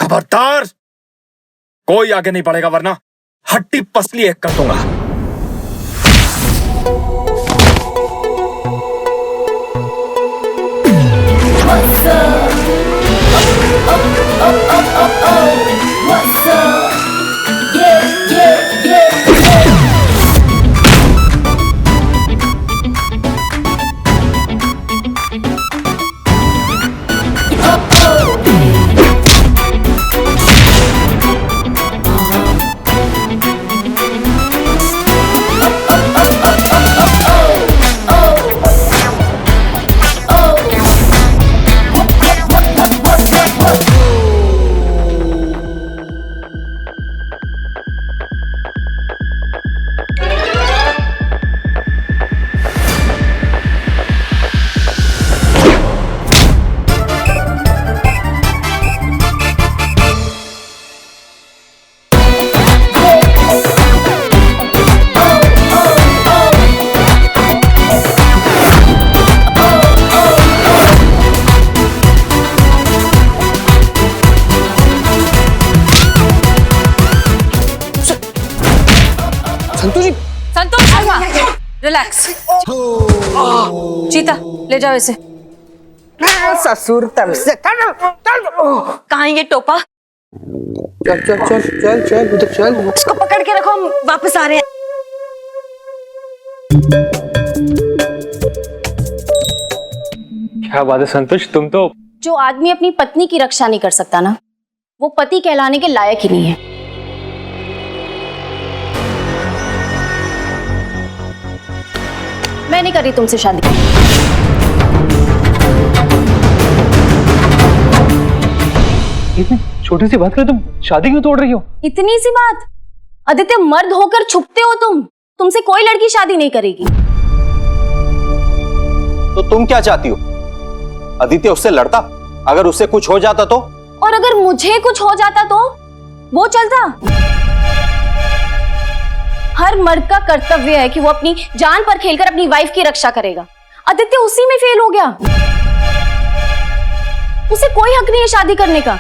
खबरदार, कोई आगे नहीं बढ़ेगा वरना हड्डी पसली एक कर दूंगा। संतोष रिलैक्स। चीता ले जाओ इसे। ससुर तब से कहाँ ये टोपा? चल चल चल चल चल उधर चल। उसको पकड़ के रखो, हम वापस आ रहे हैं। क्या बात है संतोष, तुम तो। जो आदमी अपनी पत्नी की रक्षा नहीं कर सकता ना, वो पति कहलाने के लायक ही नहीं है। मैं नहीं कर रही तुमसे शादी। इतनी छोटी सी बात कर तुम शादी क्यों तोड़ रही हो? इतनी सी बात? आदित्य, मर्द होकर छुपते हो तुम। तुमसे कोई लड़की शादी नहीं करेगी। तो तुम क्या चाहती हो? आदित्य उससे लड़ता, अगर उससे कुछ हो जाता तो? और अगर मुझे कुछ हो जाता तो वो चलता? हर मर्द का कर्तव्य है कि वो अपनी जान पर खेलकर अपनी वाइफ की रक्षा करेगा। आदित्य उसी में फेल हो गया। उसे कोई हक नहीं है शादी करने का।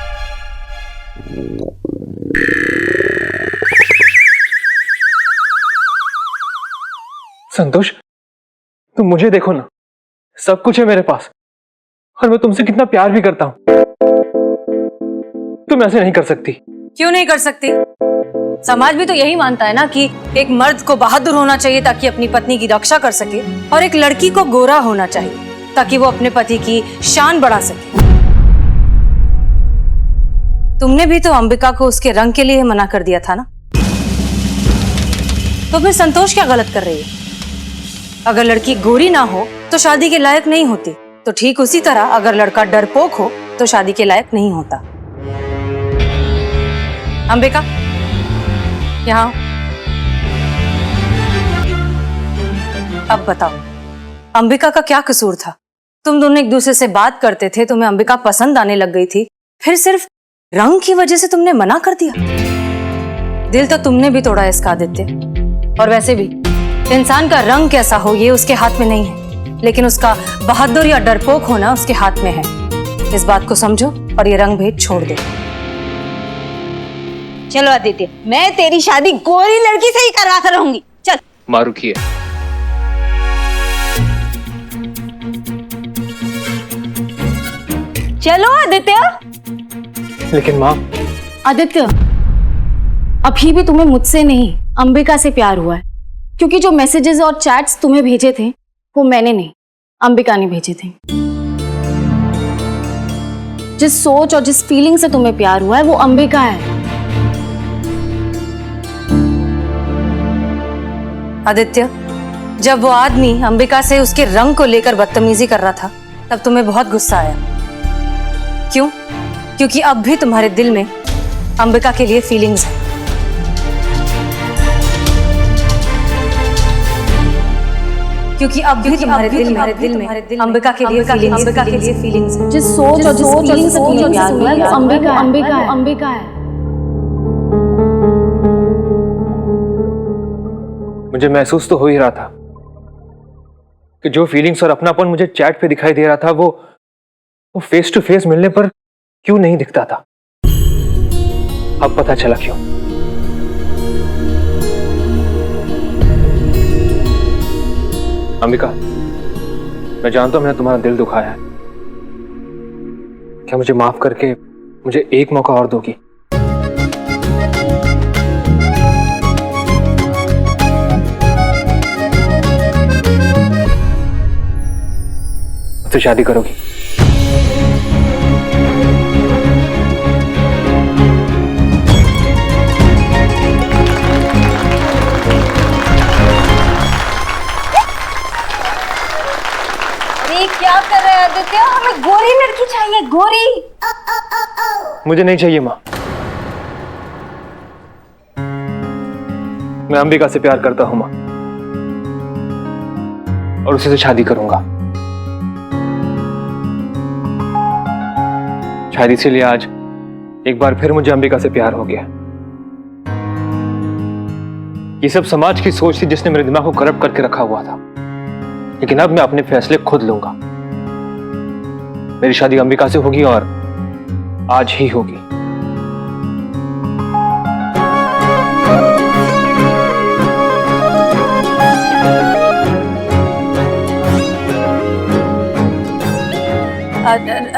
संतोष, तुम मुझे देखो ना, सब कुछ है मेरे पास और मैं तुमसे कितना प्यार भी करता हूं। तुम ऐसे नहीं कर सकती। क्यों नहीं कर सकती? समाज भी तो यही मानता है ना कि एक मर्द को बहादुर होना चाहिए ताकि अपनी पत्नी की रक्षा कर सके, और एक लड़की को गोरा होना चाहिए ताकि वो अपने पति की शान बढ़ा सके। तुमने भी तो अंबिका को उसके रंग के लिए मना कर दिया था ना, तो फिर संतोष क्या गलत कर रही है? अगर लड़की गोरी ना हो तो शादी के लायक नहीं होती, तो ठीक उसी तरह अगर लड़का डरपोक हो तो शादी के लायक नहीं होता। अंबिका, यहाँ अब बताओ, अंबिका का क्या कसूर था? तुम दोनों एक दूसरे से बात करते थे, तुम्हें अंबिका पसंद आने लग गई थी, फिर सिर्फ रंग की वजह से तुमने मना कर दिया। दिल तो तुमने भी तोड़ा इसका आदित्य। और वैसे भी इंसान का रंग कैसा हो ये उसके हाथ में नहीं है, लेकिन उसका बहादुर या डरपोक होना उसके हाथ में है। इस बात को समझो और ये रंग भेद छोड़ दो। चलो आदित्य, मैं तेरी शादी गोरी लड़की से ही करवा कर रहूंगी। चल। माँ रुकिए। चलो आदित्य। लेकिन माँ। आदित्य, अभी भी तुम्हें मुझसे नहीं अंबिका से प्यार हुआ है, क्योंकि जो मैसेजेस और चैट्स तुम्हें भेजे थे वो मैंने नहीं, अंबिका ने भेजे थे। जिस सोच और जिस फीलिंग से तुम्हें प्यार हुआ है वो अंबिका है। आदित्य, जब वो आदमी अंबिका से उसके रंग को लेकर बदतमीजी कर रहा था तब तुम्हें बहुत गुस्सा आया। क्यों? क्योंकि अब भी तुम्हारे दिल में अंबिका के लिए फीलिंग्स है। क्योंकि अब भी तुम्हारे दिल में अंबिका के लिए फीलिंग्स है। जिस सोच और जिस फीलिंग से तुम्हें प्यार हुआ है वो अंबिका है। मुझे महसूस तो हो ही रहा था कि जो फीलिंग्स और अपनापन मुझे चैट पे दिखाई दे रहा था वो फेस टू फेस मिलने पर क्यों नहीं दिखता था। अब पता चला क्यों। अंबिका, मैं जानता हूं मैंने तुम्हारा दिल दुखाया है। क्या मुझे माफ करके मुझे एक मौका और दोगी? मुझसे शादी करोगी? अरे क्या कर रहे हैं आदित्य? हमें गोरी लड़की चाहिए, गोरी। मुझे नहीं चाहिए माँ। मैं अंबिका से प्यार करता हूं माँ, और उसी से शादी करूंगा। शायद इसीलिए आज एक बार फिर मुझे अंबिका से प्यार हो गया। ये सब समाज की सोच थी जिसने मेरे दिमाग को करप्ट करके रखा हुआ था, लेकिन अब मैं अपने फैसले खुद लूंगा। मेरी शादी अंबिका से होगी और आज ही होगी।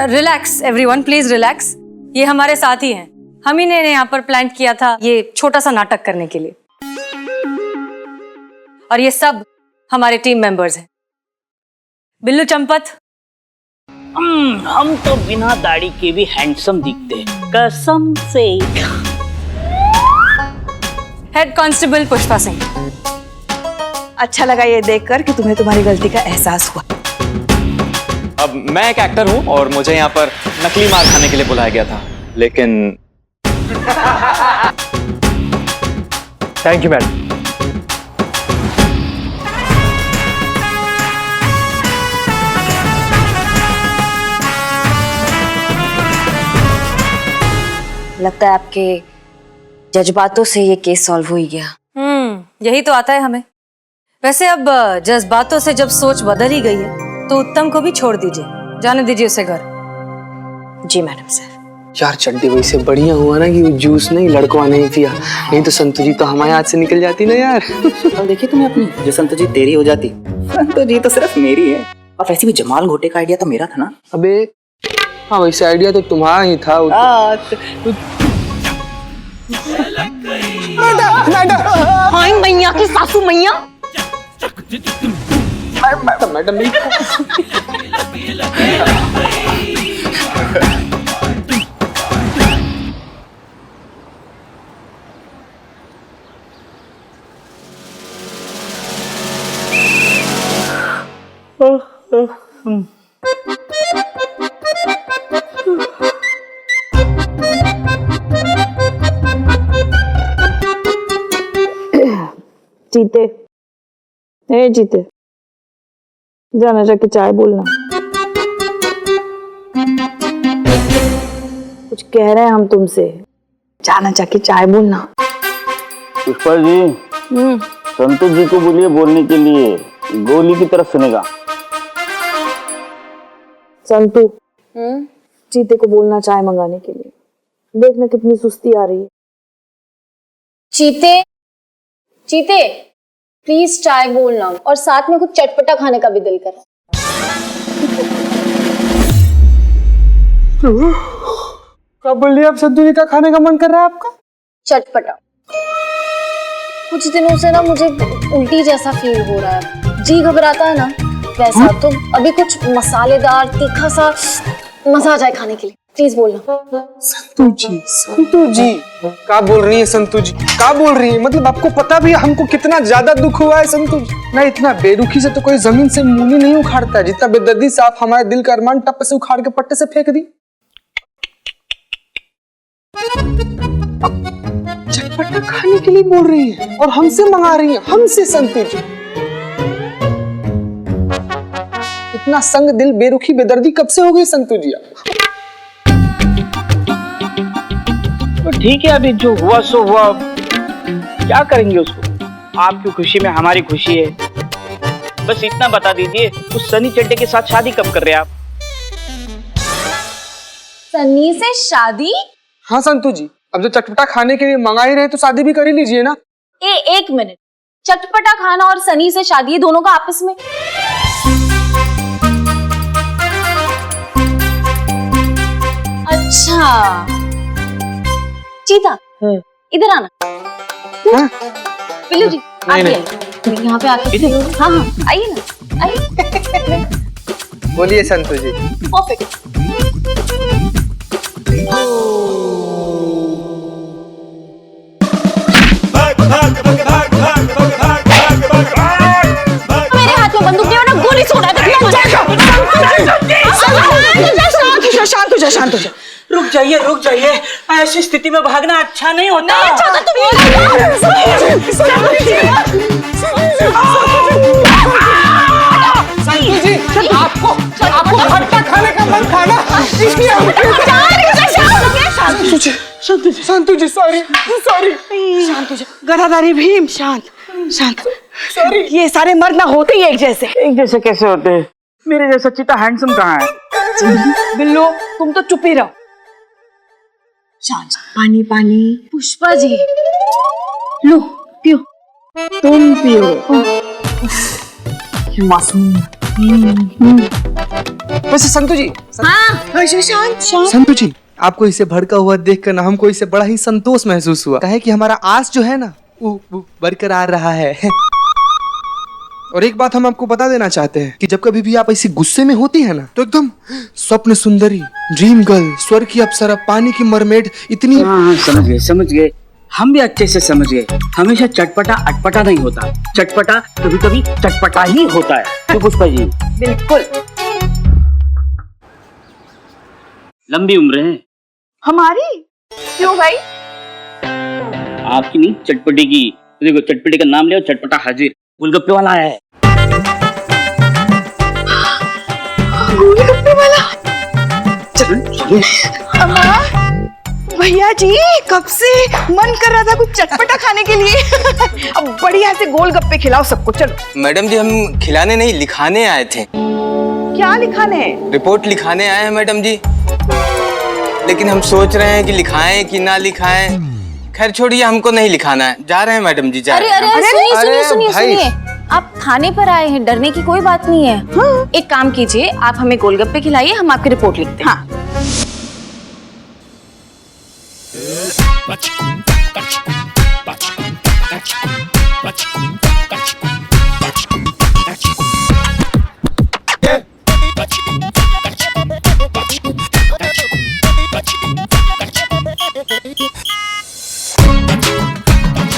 Relax everyone, please relax. ये हमारे साथी हैं, हम ही ने यहाँ पर प्लान किया था ये छोटा सा नाटक करने के लिए, और ये सब हमारे टीम मेंबर्स हैं। बिल्लू चंपत, हम तो बिना दाढ़ी के भी हैंडसम दिखते हैं, कसम से। Head constable Pushpa Singh. अच्छा लगा ये देखकर कि तुम्हें तुम्हारी गलती का एहसास हुआ। अब मैं एक एक्टर हूं और मुझे यहाँ पर नकली मार खाने के लिए बुलाया गया था, लेकिन थैंक यू मैडम। लगता है आपके जज्बातों से ये केस सॉल्व हो ही गया। यही तो आता है हमें। वैसे अब जज्बातों से जब सोच बदल ही गई है तो उत्तम को भी छोड़ दीजिए, जाने दीजिए उसे घर। जी मैडम सर। यार चड्डी वैसे बढ़िया हुआ ना कि वो जूस नहीं लड़कवा नहीं पिया, नहीं तो संतु जी तो हमारे हाथ से निकल जाती ना यार। और देखिए तुम्हें अपनी, जो संतु जी तेरी हो जाती, संतु जी तो सिर्फ मेरी है। और वैसे भी जमाल घोटे का आइडिया तो मेरा था ना। अबे हाँ, वैसे आइडिया तो तुम्हारा ही था। हाय मैया की सासू मैया। मैडम नहीं। जीते, ए जीते, जाना जाके चाय बोलना। कुछ कह रहे हैं हम तुमसे, जाना जाके चाय बोलना। पुष्पा जी, संतोष जी को बोलिए बोलने के लिए, गोली की तरफ सुनेगा। संतू, जीते को बोलना चाय मंगाने के लिए। देखना कितनी सुस्ती आ रही है। चीते, चीते, प्लीज चाय बोलना, और साथ में कुछ चटपटा खाने का भी दिल कर रहा है। क्या बोल रही है आप? संतु जी का खाने का मन कर रहा है आपका? चटपटा। कुछ दिनों से ना मुझे उल्टी जैसा फील हो रहा है, जी घबराता है ना वैसा। तो अभी कुछ मसालेदार तीखा सा मजा आ जाए खाने के लिए, प्लीज बोलना। संतु जी, संतु जी क्या बोल रही है? संतु जी क्या बोल रही है? मतलब आपको पता भी है हमको कितना ज्यादा दुख हुआ है संतु जी। ना इतना बेरुखी से तो कोई जमीन से मूली नहीं उखाड़ता है, जितना बेदर्दी से आप हमारे दिल का अरमान टप से उखाड़ के पट्टे से फेंक दी। चटपटा खाने के लिए बोल रही है और हमसे मंगा रही है, हमसे। संतु जी इतना संग दिल बेरुखी बेदर्दी कब से हो गई संतु जी? तो ठीक है, अभी जो हुआ सो हुआ, क्या करेंगे उसको। आपकी खुशी में हमारी खुशी है। बस इतना बता दीजिए, उस सनी चड्डे के साथ शादी कब कर रहे हैं आप? सनी से शादी? हाँ संतु जी, अब जो चटपटा खाने के लिए मंगा ही रहे तो शादी भी कर ही लीजिए ना। एक मिनट, चटपटा खाना और सनी से शादी, ये दोनों का आपस में? अच्छा चीता, इधर आना। हाँ? बिल्लू जी आप भी आइए, यहाँ पे आके। हाँ हाँ आइए ना, आइए। बोलिए संतु जी। परफेक्ट। मेरे हाथ में बंदूक नहीं, वरना गोली छोड़ा दे। शांत हो जा, शांत हो जा। रुक जाइए, ऐसी स्थिति में भागना अच्छा नहीं होता। संतु जी, आपको खट्टा खाने का मन था ना, इसलिए संतु जी सॉरी। शांत हो जा, गदाधारी भीम, शांत। सॉरी। ये सारे मर्द ना होते ही एक जैसे। एक जैसे कैसे होते हैं? मेरे जैसा चीता हैंडसम कहाँ है? बिल्लो तुम तो चुप ही रहो। शांत, पानी पानी। पुष्पा जी लो पियो। तुम पियो। मासूम। वैसे संतु जी, हाँ शांत। संतु जी, आपको इसे भड़का हुआ देखकर ना हमको इससे बड़ा ही संतोष महसूस हुआ। कहे कि हमारा आस जो है ना वो बरकरार रहा है। और एक बात हम आपको बता देना चाहते हैं कि जब कभी भी आप ऐसी गुस्से में होती है ना तो एकदम स्वप्न सुंदरी, ड्रीम गर्ल, स्वर्ग की अप्सरा, पानी की मरमेड इतनी। हाँ समझ गए। हम भी अच्छे से समझ गए। हमेशा चटपटा अटपटा नहीं होता, चटपटा कभी कभी चटपटा ही होता है। तो पुष्पा जी बिल्कुल। लंबी उम्र है हमारी। क्यों भाई? आपकी नहीं, चटपटी की। देखो चटपटी का नाम ले, चटपटा हाजिर। गोलगप्पे वाला आया है। गोलगप्पे वाला? भैया जी कब से मन कर रहा था कुछ चटपटा खाने के लिए। अब बढ़िया से गोलगप्पे खिलाओ सबको। चलो। मैडम जी, हम खिलाने नहीं लिखाने आए थे। क्या लिखाने? रिपोर्ट लिखाने आए हैं मैडम जी, लेकिन हम सोच रहे हैं कि लिखाएं कि ना लिखाएं। खैर छोड़िए, हमको नहीं लिखाना है, जा रहे हैं मैडम जी, जा रहे हैं। अरे सुनिए, आप थाने पर आए हैं, डरने की कोई बात नहीं है। हाँ। एक काम कीजिए, आप हमें गोलगप्पे खिलाइए, हम आपकी रिपोर्ट लिखते हैं। हाँ।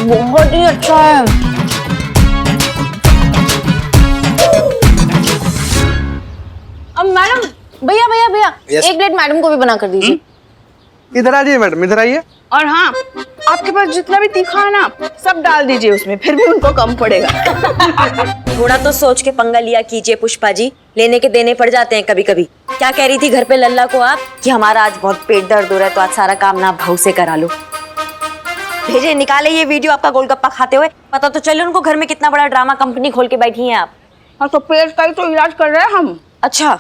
बहुत ही अच्छा है। अब मैडम, भैया एक प्लेट मैडम को भी बना कर दीजिए। इधर आ जाइए मैडम, इधर आइए। और हाँ, आपके पास जितना भी तीखा है ना सब डाल दीजिए उसमें, फिर भी उनको कम पड़ेगा। थोड़ा तो सोच के पंगा लिया कीजिए पुष्पा जी, लेने के देने पड़ जाते हैं कभी कभी। क्या कह रही थी घर पे लल्ला को आप कि हमारा आज बहुत पेट दर्द हो रहा है तो आज सारा काम ना भाव से करा लो। भेजे, निकाले ये वीडियो आपका गोलगप्पा खाते हुए, पता तो चले उनको घर में कितना बड़ा ड्रामा कंपनी खोल के बैठी हैं आप। हाँ तो पेट का ही तो इलाज कर रहे हैं हम। अच्छा,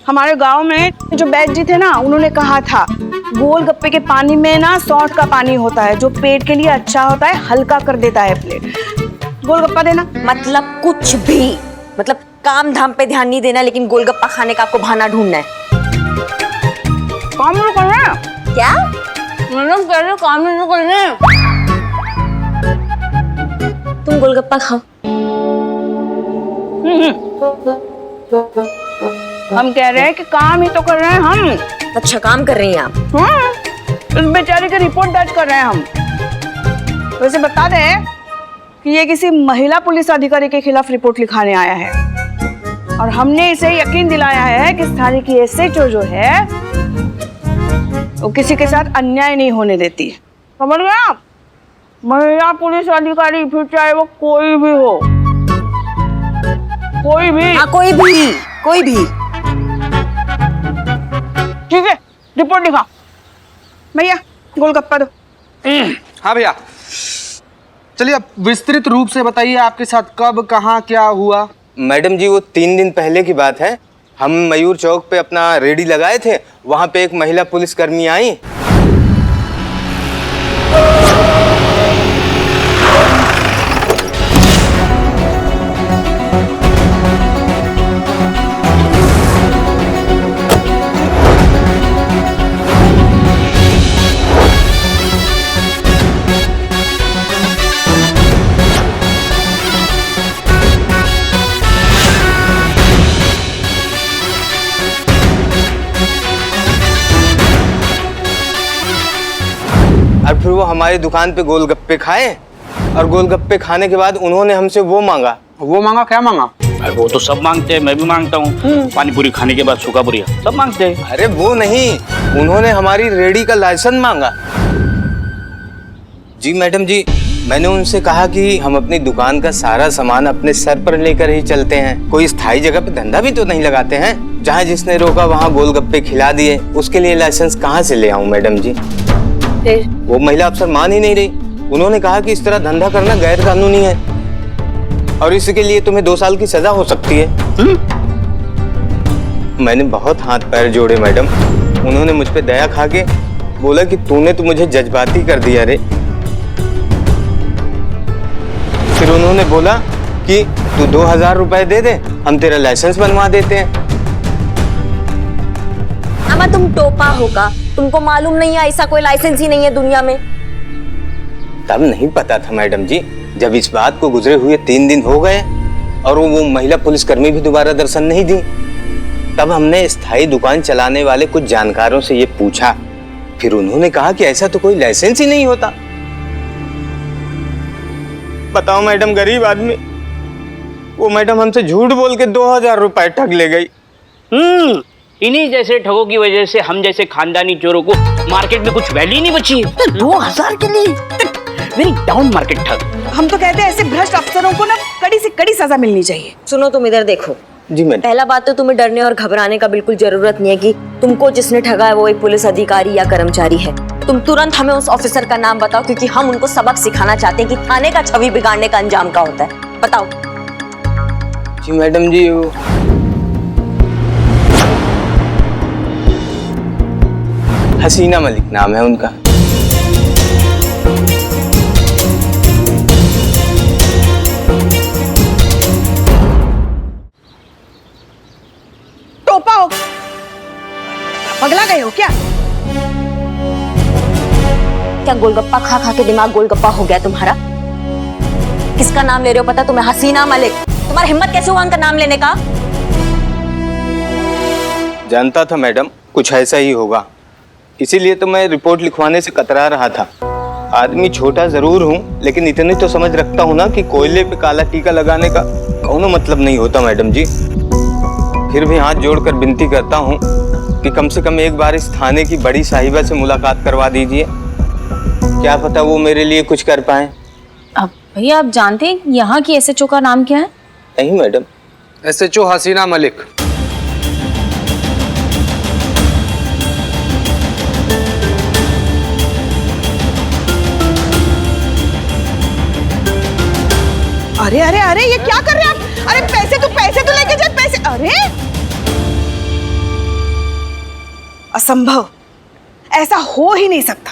हमारे गांव में जो वैद्य जी थे ना, उन्होंने कहा था गोलगप्पे के पानी में ना सौंठ का पानी होता है जो पेट के लिए अच्छा होता है, हल्का कर देता है पेट। गोलगप्पा देना मतलब कुछ भी, मतलब काम धाम पे ध्यान नहीं देना, लेकिन गोलगप्पा खाने का आपको बहाना ढूंढना है। काम नहीं कर रहे हैं क्या? मैडम कह रहे काम नहीं कर रहे हैं। तुम गोलगप्पा खाओ। हम कह रहे हैं कि काम ही तो कर रहे हैं हम। अच्छा, काम कर रही हैं आप? हाँ, इस बेचारे की रिपोर्ट दर्ज कर रहे हैं हम। वैसे बता दें कि ये किसी महिला पुलिस अधिकारी के खिलाफ रिपोर्ट लिखाने आया है और हमने इसे यकीन दिलाया है कि स्थानीय की एसएचओ जो है वो किसी के साथ अन्याय नहीं होने देती। समझ गए आप? महिला पुलिस अधिकारी, फिर चाहे वो कोई भी हो, कोई भी। हाँ, कोई भी। ठीक है, रिपोर्ट लिखा। भैया गोलगप्पा दो। हाँ भैया, चलिए अब विस्तृत रूप से बताइए आपके साथ कब, कहाँ, क्या हुआ। मैडम जी, वो 3 दिन पहले की बात है। हम मयूर चौक पे अपना रेडी लगाए थे, वहां पे एक महिला पुलिसकर्मी आई। और फिर वो हमारी दुकान पे गोलगप्पे खाए और गोलगप्पे खाने के बाद उन्होंने हमसे वो मांगा। वो मांगा, क्या मांगा? अरे वो तो सब मांगते हैं, मैं भी मांगता हूँ। पानी पूरी खाने के बाद सूखा पूरी सब मांगते हैं। अरे वो नहीं, उन्होंने हमारी रेडी का लाइसेंस मांगा। जी मैडम जी, मैंने उनसे कहा कि हम अपनी दुकान का सारा सामान अपने सर पर लेकर ही चलते हैं, कोई स्थायी जगह पे धंधा भी तो नहीं लगाते हैं। जहाँ जिसने रोका वहाँ गोलगप्पे खिला दिए, उसके लिए लाइसेंस कहाँ से ले आऊँ मैडम जी? फिर वो महिला अफसर मान ही नहीं रही। उन्होंने कहा कि इस तरह धंधा करना गैर कानूनी है और इसके लिए तुम्हें 2 साल की सजा हो सकती है। मैंने बहुत हाथ पैर जोड़े मैडम। उन्होंने मुझ पे दया खा के बोला कि तूने तो मुझे जज्बाती कर दिया रे। फिर उन्होंने बोला कि तू 2000 रुपए दे दे, हम तेरा लाइसेंस बनवा देते हैं। अमा तुम टोपा होगा, तुमको मालूम नहीं है ऐसा कोई लाइसेंस ही नहीं है दुनिया में। तब नहीं पता था मैडम जी। जब इस बात को गुजरे हुए 3 दिन हो गए और वो महिला पुलिसकर्मी भी दोबारा दर्शन नहीं दी, तब हमने स्थायी दुकान चलाने वाले कुछ जानकारों से ये पूछा। फिर उन्होंने कहा कि ऐसा तो कोई लाइसेंस ही नहीं होता। बताओ मैडम, गरीब आदमी, वो मैडम हमसे झूठ बोल के 2000 रुपए ठग ले गई। इन्हीं जैसे ठगों की वजह से हम जैसे खानदानी चोरों को मार्केट में कुछ वैल्यू नहीं बची है। 2000 के लिए वेरी डाउन मार्केट ठग। हम तो कहते हैं ऐसे भ्रष्ट अफसरों को ना कड़ी से कड़ी सजा मिलनी चाहिए। सुनो, तुम इधर देखो। जी मैडम। पहला बात तो तुम्हें डरने और घबराने का बिल्कुल जरूरत नहीं है कि तुमको जिसने ठगा है वो एक पुलिस अधिकारी या कर्मचारी है। तुम तुरंत हमें उस ऑफिसर का नाम बताओ, क्योंकि हम उनको सबक सिखाना चाहते हैं कि थाने का छवि बिगाड़ने का अंजाम क्या होता है। बताओ। जी मैडम जी, हसीना मलिक नाम है उनका। टोपा हो, पगला गए हो क्या? क्या गोलगप्पा खा खा के दिमाग गोलगप्पा हो गया तुम्हारा? किसका नाम ले रहे हो पता तुम्हें? हसीना मलिक। तुम्हारा हिम्मत कैसे हुआ उनका नाम लेने का? जानता था मैडम कुछ ऐसा ही होगा, इसीलिए तो मैं रिपोर्ट लिखवाने से कतरा रहा था। आदमी छोटा जरूर हूँ, लेकिन इतनी तो समझ रखता हूँ ना कि कोयले पे काला टीका लगाने का कौनो मतलब नहीं होता मैडम जी। फिर भी हाथ जोड़कर विनती करता हूँ कि कम से कम एक बार इस थाने की बड़ी साहिबा से मुलाकात करवा दीजिए। क्या पता वो मेरे लिए कुछ कर पाए। अब भैया आप जानते हैं यहाँ की एसएचओ का नाम क्या है? नहीं मैडम। एसएचओ हसीना मलिक। अरे अरे अरे, ये क्या कर रहे हैं आप? अरे पैसे तो लेके जाए, पैसे। अरे असंभव, ऐसा हो ही नहीं सकता।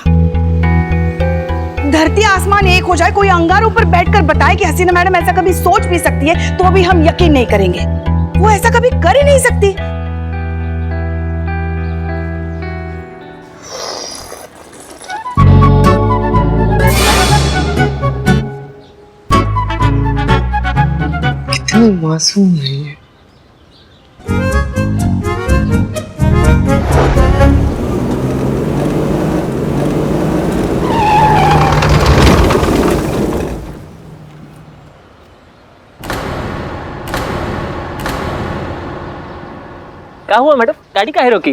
धरती आसमान एक हो जाए, कोई अंगारों पर बैठकर बताए कि हसीना मैडम ऐसा कभी सोच भी सकती है, तो भी हम यकीन नहीं करेंगे। वो ऐसा कभी कर ही नहीं सकती। कितनी मासूम है ये। क्या हुआ मैडम, गाड़ी काहे रोकी?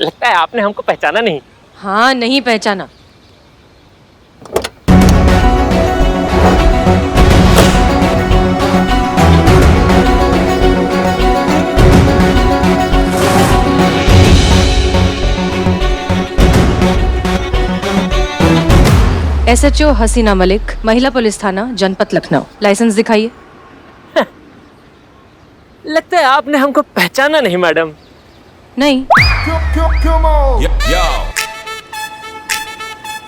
लगता है आपने हमको पहचाना नहीं। हाँ, नहीं पहचाना। एसएचओ हसीना मलिक, महिला पुलिस थाना जनपद लखनऊ। लाइसेंस दिखाइए। लगता है आपने हमको पहचाना नहीं मैडम। नहीं।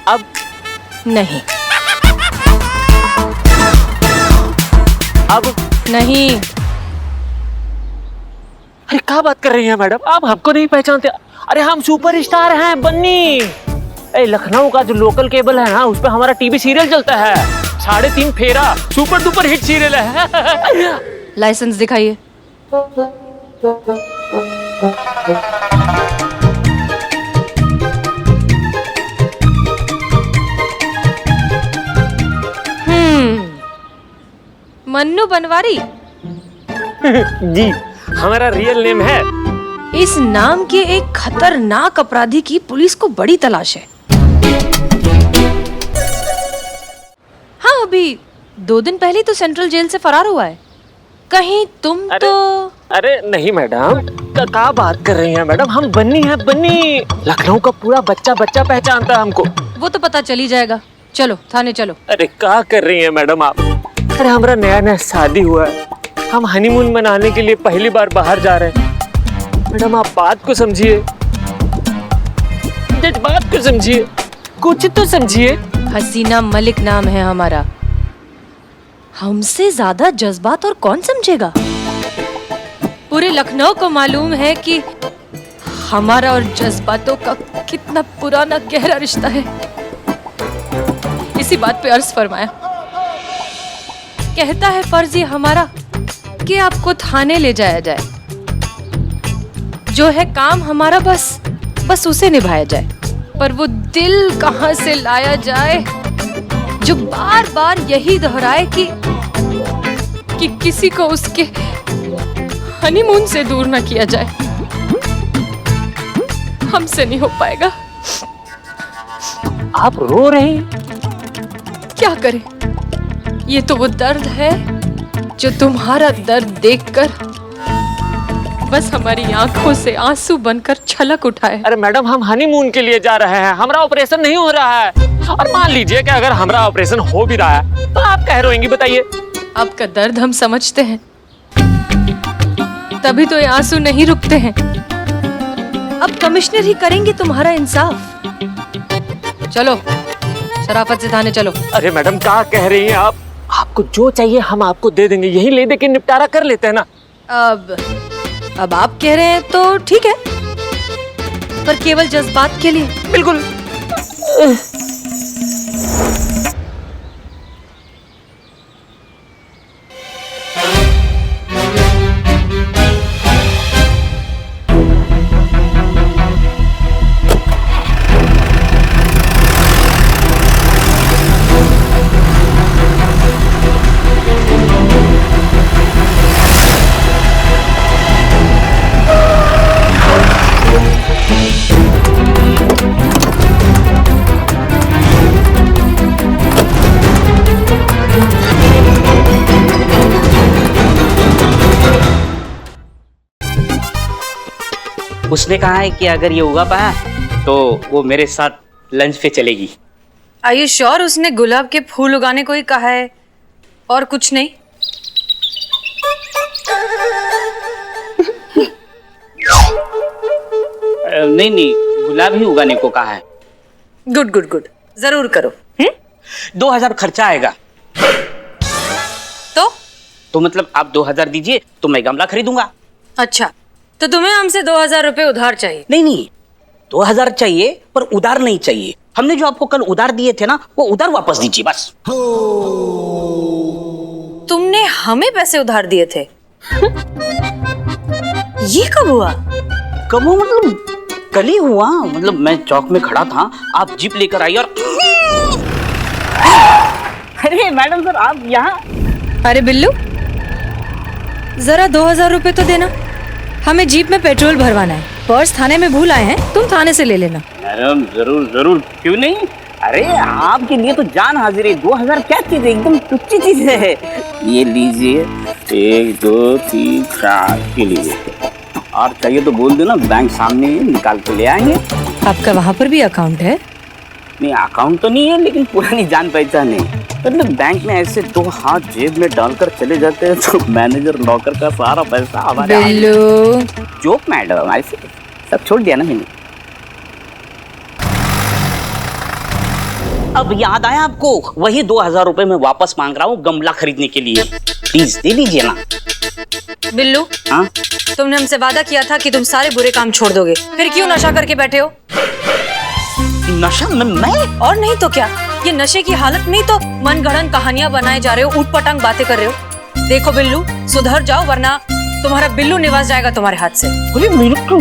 अब नहीं। अब नहीं। अरे क्या बात कर रही हैं मैडम, आप हमको नहीं पहचानते? अरे हम सुपरस्टार हैं बन्नी। लखनऊ का जो लोकल केबल है ना, उस पे हमारा टीवी सीरियल चलता है, 3.5 फेरा, सुपर डुपर हिट सीरियल है। लाइसेंस दिखाइए। मन्नू बनवारी। जी, हमारा रियल नेम है। इस नाम के एक खतरनाक अपराधी की पुलिस को बड़ी तलाश है। हाँ, अभी 2 दिन पहले तो सेंट्रल जेल से फरार हुआ है। कहीं तुम तो? अरे नहीं मैडम, क्या बात कर रही हैं मैडम, हम बन्नी हैं बन्नी। लखनऊ का पूरा बच्चा बच्चा पहचानता है हमको। वो तो पता चल ही जाएगा। चलो थाने चलो। अरे क्या कर रही हैं मैडम आप? अरे हमारा नया नया शादी हुआ है, हम हनीमून मनाने के लिए पहली बार बाहर जा रहे हैं। मैडम आप बात को समझिए, बात को समझिए, कुछ तो समझिए। हसीना मलिक नाम है हमारा। हमसे ज्यादा जज्बात और कौन समझेगा? पूरे लखनऊ को मालूम है कि हमारा और जज्बातों का कितना पुराना गहरा रिश्ता है। इसी बात पे अर्ज फरमाया। कहता है फर्ज ये हमारा कि आपको थाने ले जाया जाए, जो है काम हमारा बस उसे निभाया जाए। पर वो दिल कहां से लाया जाए जो बार बार यही दोहराए कि किसी को उसके हनीमून से दूर ना किया जाए। हमसे नहीं हो पाएगा। आप रो रही हैं? क्या करें, ये तो वो दर्द है जो तुम्हारा दर्द देखकर बस हमारी आंखों से आंसू बनकर छलक उठाए। अरे मैडम हम हनीमून के लिए जा रहे हैं, हमारा ऑपरेशन नहीं हो रहा है। और मान लीजिए कि अगर हमारा ऑपरेशन हो भी रहा है तो आप कह रोएंगी, बताइए? आपका दर्द हम समझते हैं, तभी तो ये आंसू नहीं रुकते हैं। अब कमिश्नर ही करेंगे तुम्हारा इंसाफ। चलो शराफत से थाने चलो। अरे मैडम क्या कह रही हैं आप? आपको जो चाहिए हम आपको दे देंगे, यही ले दे के निपटारा कर लेते हैं ना। अब आप कह रहे हैं तो ठीक है, पर केवल जज्बात के लिए। बिल्कुल। उसने कहा है कि अगर ये उगा पाया तो वो मेरे साथ लंच पे चलेगी। Are you sure उसने गुलाब के फूल उगाने को ही कहा है और कुछ नहीं? नहीं, गुलाब ही उगाने को कहा है। गुड, जरूर करो। 2000 खर्चा आएगा। तो मतलब आप 2000 दीजिए तो मैं गमला खरीदूंगा। अच्छा, तो तुम्हें हमसे 2000 रुपए उधार चाहिए? नहीं, 2000 चाहिए पर उधार नहीं चाहिए। हमने जो आपको कल उधार दिए थे ना, वो उधार वापस दीजिए बस। तुमने हमें पैसे उधार दिए थे? ये कब हुआ? कब हुआ मतलब कल ही हुआ। मतलब मैं चौक में खड़ा था, आप जीप लेकर आई और अरे मैडम सर आप यहाँ। अरे बिल्लू, जरा 2000 रुपए तो देना, हमें जीप में पेट्रोल भरवाना है। पर्स थाने में भूल आए हैं, तुम थाने से ले लेना। मैडम जरूर, क्यों नहीं। अरे आपके लिए तो जान हाजिर है। 2000 क्या चीज है, एकदम तुच्छ चीज है। ये लीजिए, 1 2 3 4 के लिए। और चाहिए तो बोल देना, बैंक सामने निकाल के ले आएंगे। आपका वहाँ पर भी अकाउंट है? नहीं अकाउंट तो नहीं है, लेकिन पुरानी जान पहचान है। मतलब बैंक में ऐसे 2 हाथ जेब में डालकर चले जाते हैं तो मैनेजर नौकर का सारा पैसा हमारे बिल्लू जोक मैडम ऐसे सब छोड़ दिया ना मैंने। अब याद आया आपको, वही 2000 रुपए मैं वापस मांग रहा हूँ गमला खरीदने के लिए, प्लीज दे दीजिए ना। बिल्लू, हाँ तुमने हमसे वादा किया था कि तुम सारे बुरे काम छोड़ दोगे, फिर क्यों नशा करके बैठे हो? नशा मैं और नहीं तो क्या, ये नशे की हालत में ही तो मनगढ़ंत कहानियां बनाए जा रहे हो, ऊट पटांग बातें कर रहे हो। देखो बिल्लू, सुधर जाओ वरना तुम्हारा बिल्लू निवास जाएगा तुम्हारे हाथ से। अरे मेरे को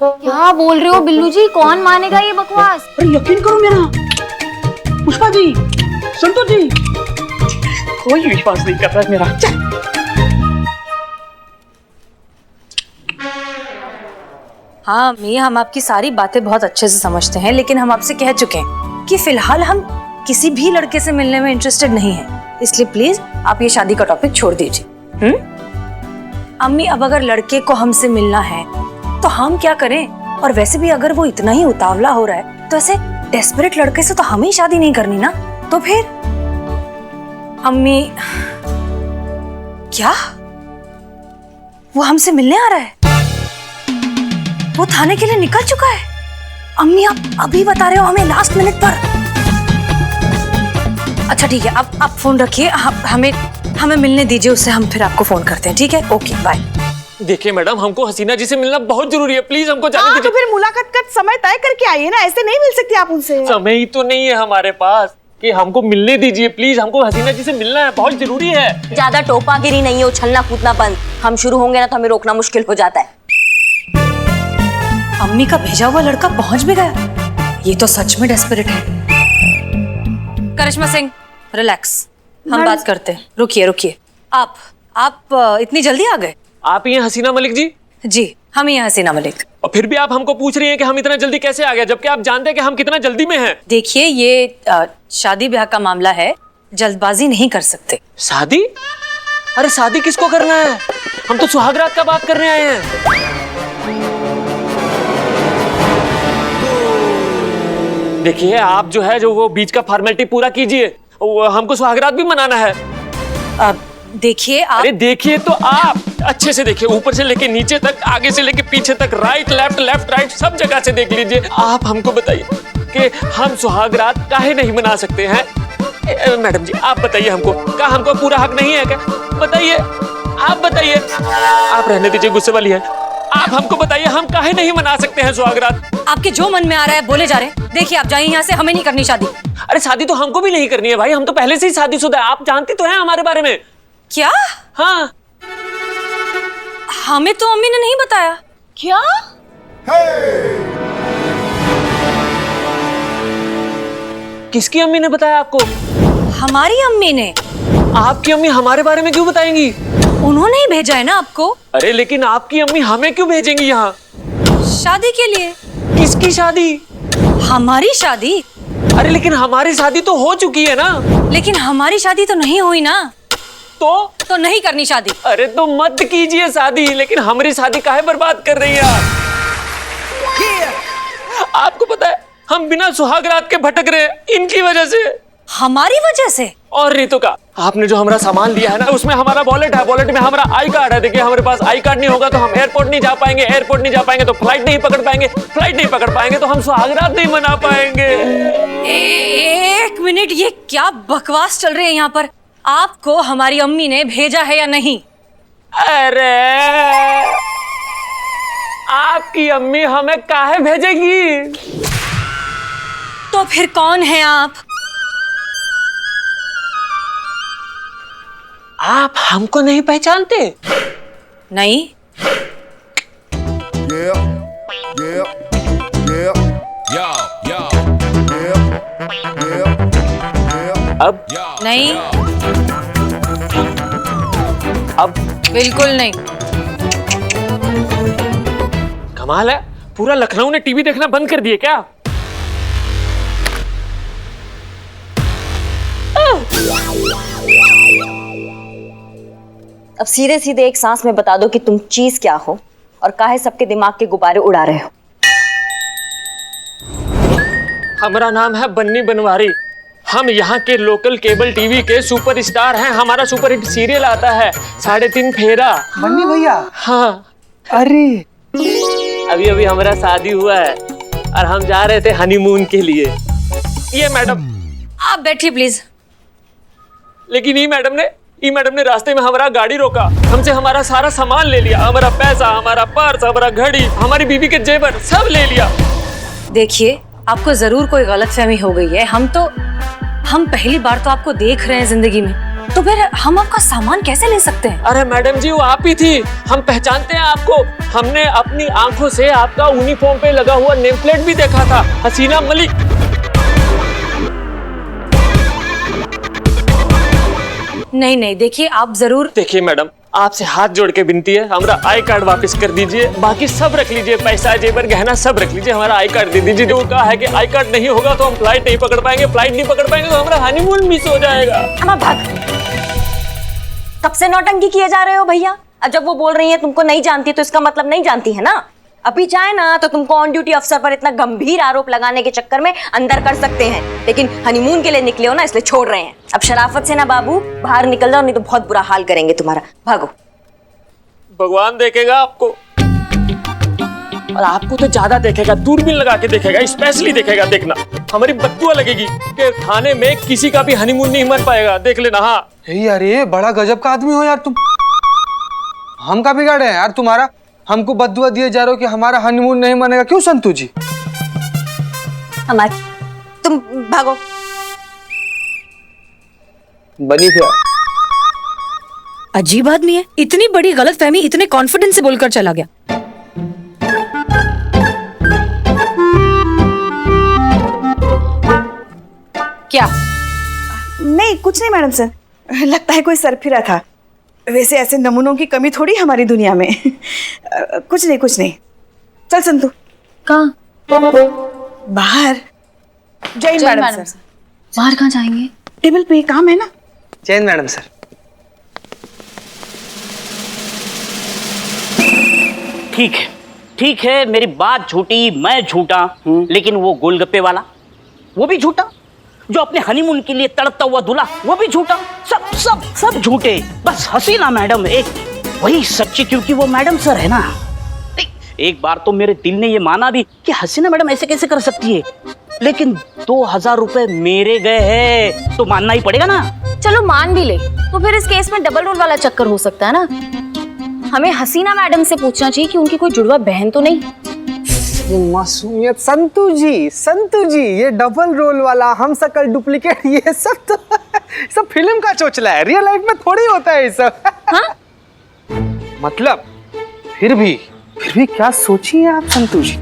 क्या बोल रहे हो बिल्लू जी? कौन मानेगा ये बकवास? अरे यकीन करो मेरा, पुष्पा जी, संतोष जी, कोई विश्वास नहीं कर रहा है मेरा। हाँ अम्मी, हम आपकी सारी बातें बहुत अच्छे से समझते हैं, लेकिन हम आपसे कह चुके हैं कि फिलहाल हम किसी भी लड़के से मिलने में इंटरेस्टेड नहीं हैं, इसलिए प्लीज आप ये शादी का टॉपिक छोड़ दीजिए। अम्मी, अब अगर लड़के को हमसे मिलना है तो हम क्या करें? और वैसे भी अगर वो इतना ही उतावला हो रहा है तो ऐसे डेस्परेट लड़के से तो हमें ही शादी नहीं करनी ना। तो फिर अम्मी, क्या वो हमसे मिलने आ रहा है? वो थाने के लिए निकल चुका है? अम्मी, आप अभी बता रहे हो हमें लास्ट मिनट पर? अच्छा ठीक है, अब आप फोन रखिए, हमें मिलने दीजिए उससे, हम फिर आपको फोन करते हैं, ठीक है? Okay bye. देखिए मैडम, हमको हसीना जी से मिलना बहुत जरूरी है, प्लीज हमको जाने दीजिए। तो फिर मुलाकात का समय तय करके आइए ना, ऐसे नहीं मिल सकती आप उनसे। समय ही तो नहीं है हमारे पास कि हमको मिलने दीजिए, प्लीज हमको हसीना जी से मिलना है, बहुत जरूरी है। ज्यादा टोपागिरी नहीं है, उछलना कूदना बंद। हम शुरू होंगे ना तो हमें रोकना मुश्किल हो जाता है। अम्मी का भेजा हुआ लड़का पहुंच भी गया, ये तो सच में डेस्परेट है। करिश्मा सिंह, रिलैक्स, हम बात करते हैं। रुकिए, आप इतनी जल्दी आ गए? आप ही हैं हसीना मलिक जी? जी, हम ही हैं हसीना मलिक। और फिर भी आप हमको पूछ रही हैं कि हम इतना जल्दी कैसे आ गए, जबकि आप जानते हैं कि हम कितना जल्दी में हैं। देखिए, ये शादी ब्याह का मामला है, जल्दबाजी नहीं कर सकते। शादी? अरे शादी किसको करना है? हम तो सुहागरात का बात करने आए हैं। देखिए, आप जो है जो वो बीच का फॉर्मेलिटी पूरा कीजिए, हमको सुहागरात भी मनाना है। देखिए आप। अरे देखिए तो आप अच्छे से देखिए, ऊपर से लेके नीचे तक, आगे से लेके पीछे तक, राइट लेफ्ट लेफ्ट राइट सब जगह से देख लीजिए। आप हमको बताइए कि हम सुहागरात काहे नहीं मना सकते हैं? मैडम जी आप बताइए हमको, क्या हमको पूरा हक नहीं है क्या? बताइए, आप बताइए। आप रहने दीजिए, गुस्से वाली है। आप हमको बताइए हम काहे नहीं मना सकते हैं सुहागरात? आपके जो मन में आ रहा है बोले जा रहे हैं। देखिए आप जाइए यहाँ से, हमें नहीं करनी शादी। अरे शादी तो हमको भी नहीं करनी है भाई, हम तो पहले से ही शादीशुदा है, आप जानती तो हैं हमारे बारे में। क्या? हाँ, हमें तो अम्मी ने नहीं बताया। क्या? किसकी अम्मी ने बताया आपको? हमारी अम्मी ने। आपकी अम्मी हमारे बारे में क्यों बताएंगी? उन्होंने ही भेजा है ना आपको। अरे लेकिन आपकी अम्मी हमें क्यों भेजेंगी यहाँ? शादी के लिए। किसकी शादी? हमारी शादी। अरे लेकिन हमारी शादी तो हो चुकी है ना। लेकिन हमारी शादी तो नहीं हुई ना, तो नहीं करनी शादी। अरे तो मत कीजिए शादी, लेकिन हमारी शादी काहे बर्बाद कर रही है आप? आपको पता है हम बिना सुहागरात के भटक रहे हैं इनकी वजह से। हमारी वजह से? और नहीं तो का, आपने जो हमारा सामान लिया है ना, उसमें हमारा वॉलेट है, वॉलेट में हमारा आई कार्ड है। देखिए हमारे पास आई कार्ड नहीं होगा तो हम एयरपोर्ट नहीं जा पाएंगे, एयरपोर्ट नहीं जा पाएंगे तो फ्लाइट नहीं पकड़ पाएंगे, फ्लाइट नहीं पकड़ पाएंगे तो हम सुहागरात नहीं मना पाएंगे। एक मिनट, ये क्या बकवास चल रही है यहाँ पर? आपको हमारी अम्मी ने भेजा है या नहीं? अरे आपकी अम्मी हमें काहे भेजेगी? तो फिर कौन है आप? आप हमको नहीं पहचानते? नहीं। अब नहीं। अब बिल्कुल नहीं। कमाल है, पूरा लखनऊ ने टीवी देखना बंद कर दिए क्या? अब सीधे सीधे एक सांस में बता दो कि तुम चीज क्या हो और काहे सबके दिमाग के गुब्बारे उड़ा रहे हो। हमारा नाम है बन्नी बनवारी। हम यहाँ के लोकल केबल टीवी के सुपरस्टार हैं। हमारा सुपर हिट सीरियल आता है 3.5 फेरा। बन्नी भैया। हाँ। अरे अभी अभी हमारा शादी हुआ है और हम जा रहे थे हनीमून के लिए। ये मैडम। आप बैठिए प्लीज। लेकिन ये मैडम ने रास्ते में हमारा गाड़ी रोका, हमसे हमारा सारा सामान ले लिया, हमारा पैसा, हमारा पर्स, हमारा घड़ी, हमारी बीवी के जेवर सब ले लिया। देखिए, आपको जरूर कोई गलतफहमी हो गई है। हम पहली बार तो आपको देख रहे हैं जिंदगी में, तो फिर हम आपका सामान कैसे ले सकते हैं? अरे मैडम जी, वो आप ही थी, हम पहचानते हैं आपको। हमने अपनी आंखों से आपका यूनिफॉर्म पे लगा हुआ नेम प्लेट भी देखा था, हसीना मलिक। नहीं, देखिए आप जरूर। देखिए मैडम, आपसे हाथ जोड़ के विनती है, हमारा आई कार्ड वापस कर दीजिए, बाकी सब रख लीजिए, पैसा जेवर गहना सब रख लीजिए, हमारा आई कार्ड दे दीजिए। जो कहा है कि आई कार्ड नहीं होगा तो हम फ्लाइट नहीं पकड़ पाएंगे, फ्लाइट नहीं पकड़ पाएंगे तो हमारा हनीमून मिस हो जाएगा। अम्मा भाग। कब से नौटंकी किए जा रहे हो भैया? अब जब वो बोल रही है तुमको नहीं जानती तो इसका मतलब नहीं जानती है ना। अभी चाहे ना तो तुमको ऑन ड्यूटी अफसर पर इतना गंभीर आरोप लगाने के चक्कर में अंदर कर सकते हैं, लेकिन हनीमून के लिए निकले हो ना, इसलिए छोड़ रहे हैं। अब शराफत से ना बाबू बाहर निकल जाओ, नहीं तो बहुत बुरा हाल करेंगे तुम्हारा। भागो। भगवान देखेगा आपको, और आपको तो ज्यादा देखेगा, दूरबीन लगा के देखेगा, स्पेशली देखेगा। देखना, हमारी बद्दुआ लगेगी कि थाने में किसी का भी हनीमून नहीं मर पाएगा। देख लेना। हाँ अरे बड़ा गजब का आदमी हो यार तुम। हम का बिगाड़े हैं यार तुम्हारा? हमको बद्दुआ दिए जा रहे हो कि हमारा हनीमून नहीं मनेगा। क्यों संतू जी? तुम भागो। बनी फिर अजीब आदमी है, इतनी बड़ी गलतफहमी इतने कॉन्फिडेंस से बोलकर चला गया। क्या? नहीं कुछ नहीं मैडम सर, लगता है कोई सरफिरा था। वैसे ऐसे नमूनों की कमी थोड़ी हमारी दुनिया में। कुछ नहीं। चल संतू। कहाँ? बाहर। जय हिंद मैडम सर। बाहर कहाँ जाएंगे? टेबल पे काम है ना। जय हिंद मैडम सर। ठीक है, मेरी बात झूठी, मैं झूठा, लेकिन वो गोलगप्पे वाला वो भी झूठा, जो अपने हनीमून के लिए तड़पता हुआ दूल्हा वो भी झूठा। सब झूठे, बस हसीना मैडम एक वही सच्ची, क्योंकि वो मैडम सर है ना। एक बार तो मेरे दिल ने ये माना भी कि हसीना मैडम ऐसे कैसे कर सकती है, लेकिन 2000 रुपए मेरे गए हैं तो मानना ही पड़ेगा ना। चलो मान भी ले, तो फिर इस केस में डबल रोल वाला चक्कर हो सकता है ना। हमें हसीना मैडम से पूछना चाहिए कि उनकी कोई जुड़वा बहन तो नहीं। मासूमियत। संतू जी, ये डबल रोल वाला, हम सकल डुप्लीकेट, ये सब तो सब फिल्म का चोचला है, रियल लाइफ में थोड़ी होता है ये सब। हाँ? मतलब फिर भी क्या सोचिए आप संतू जी,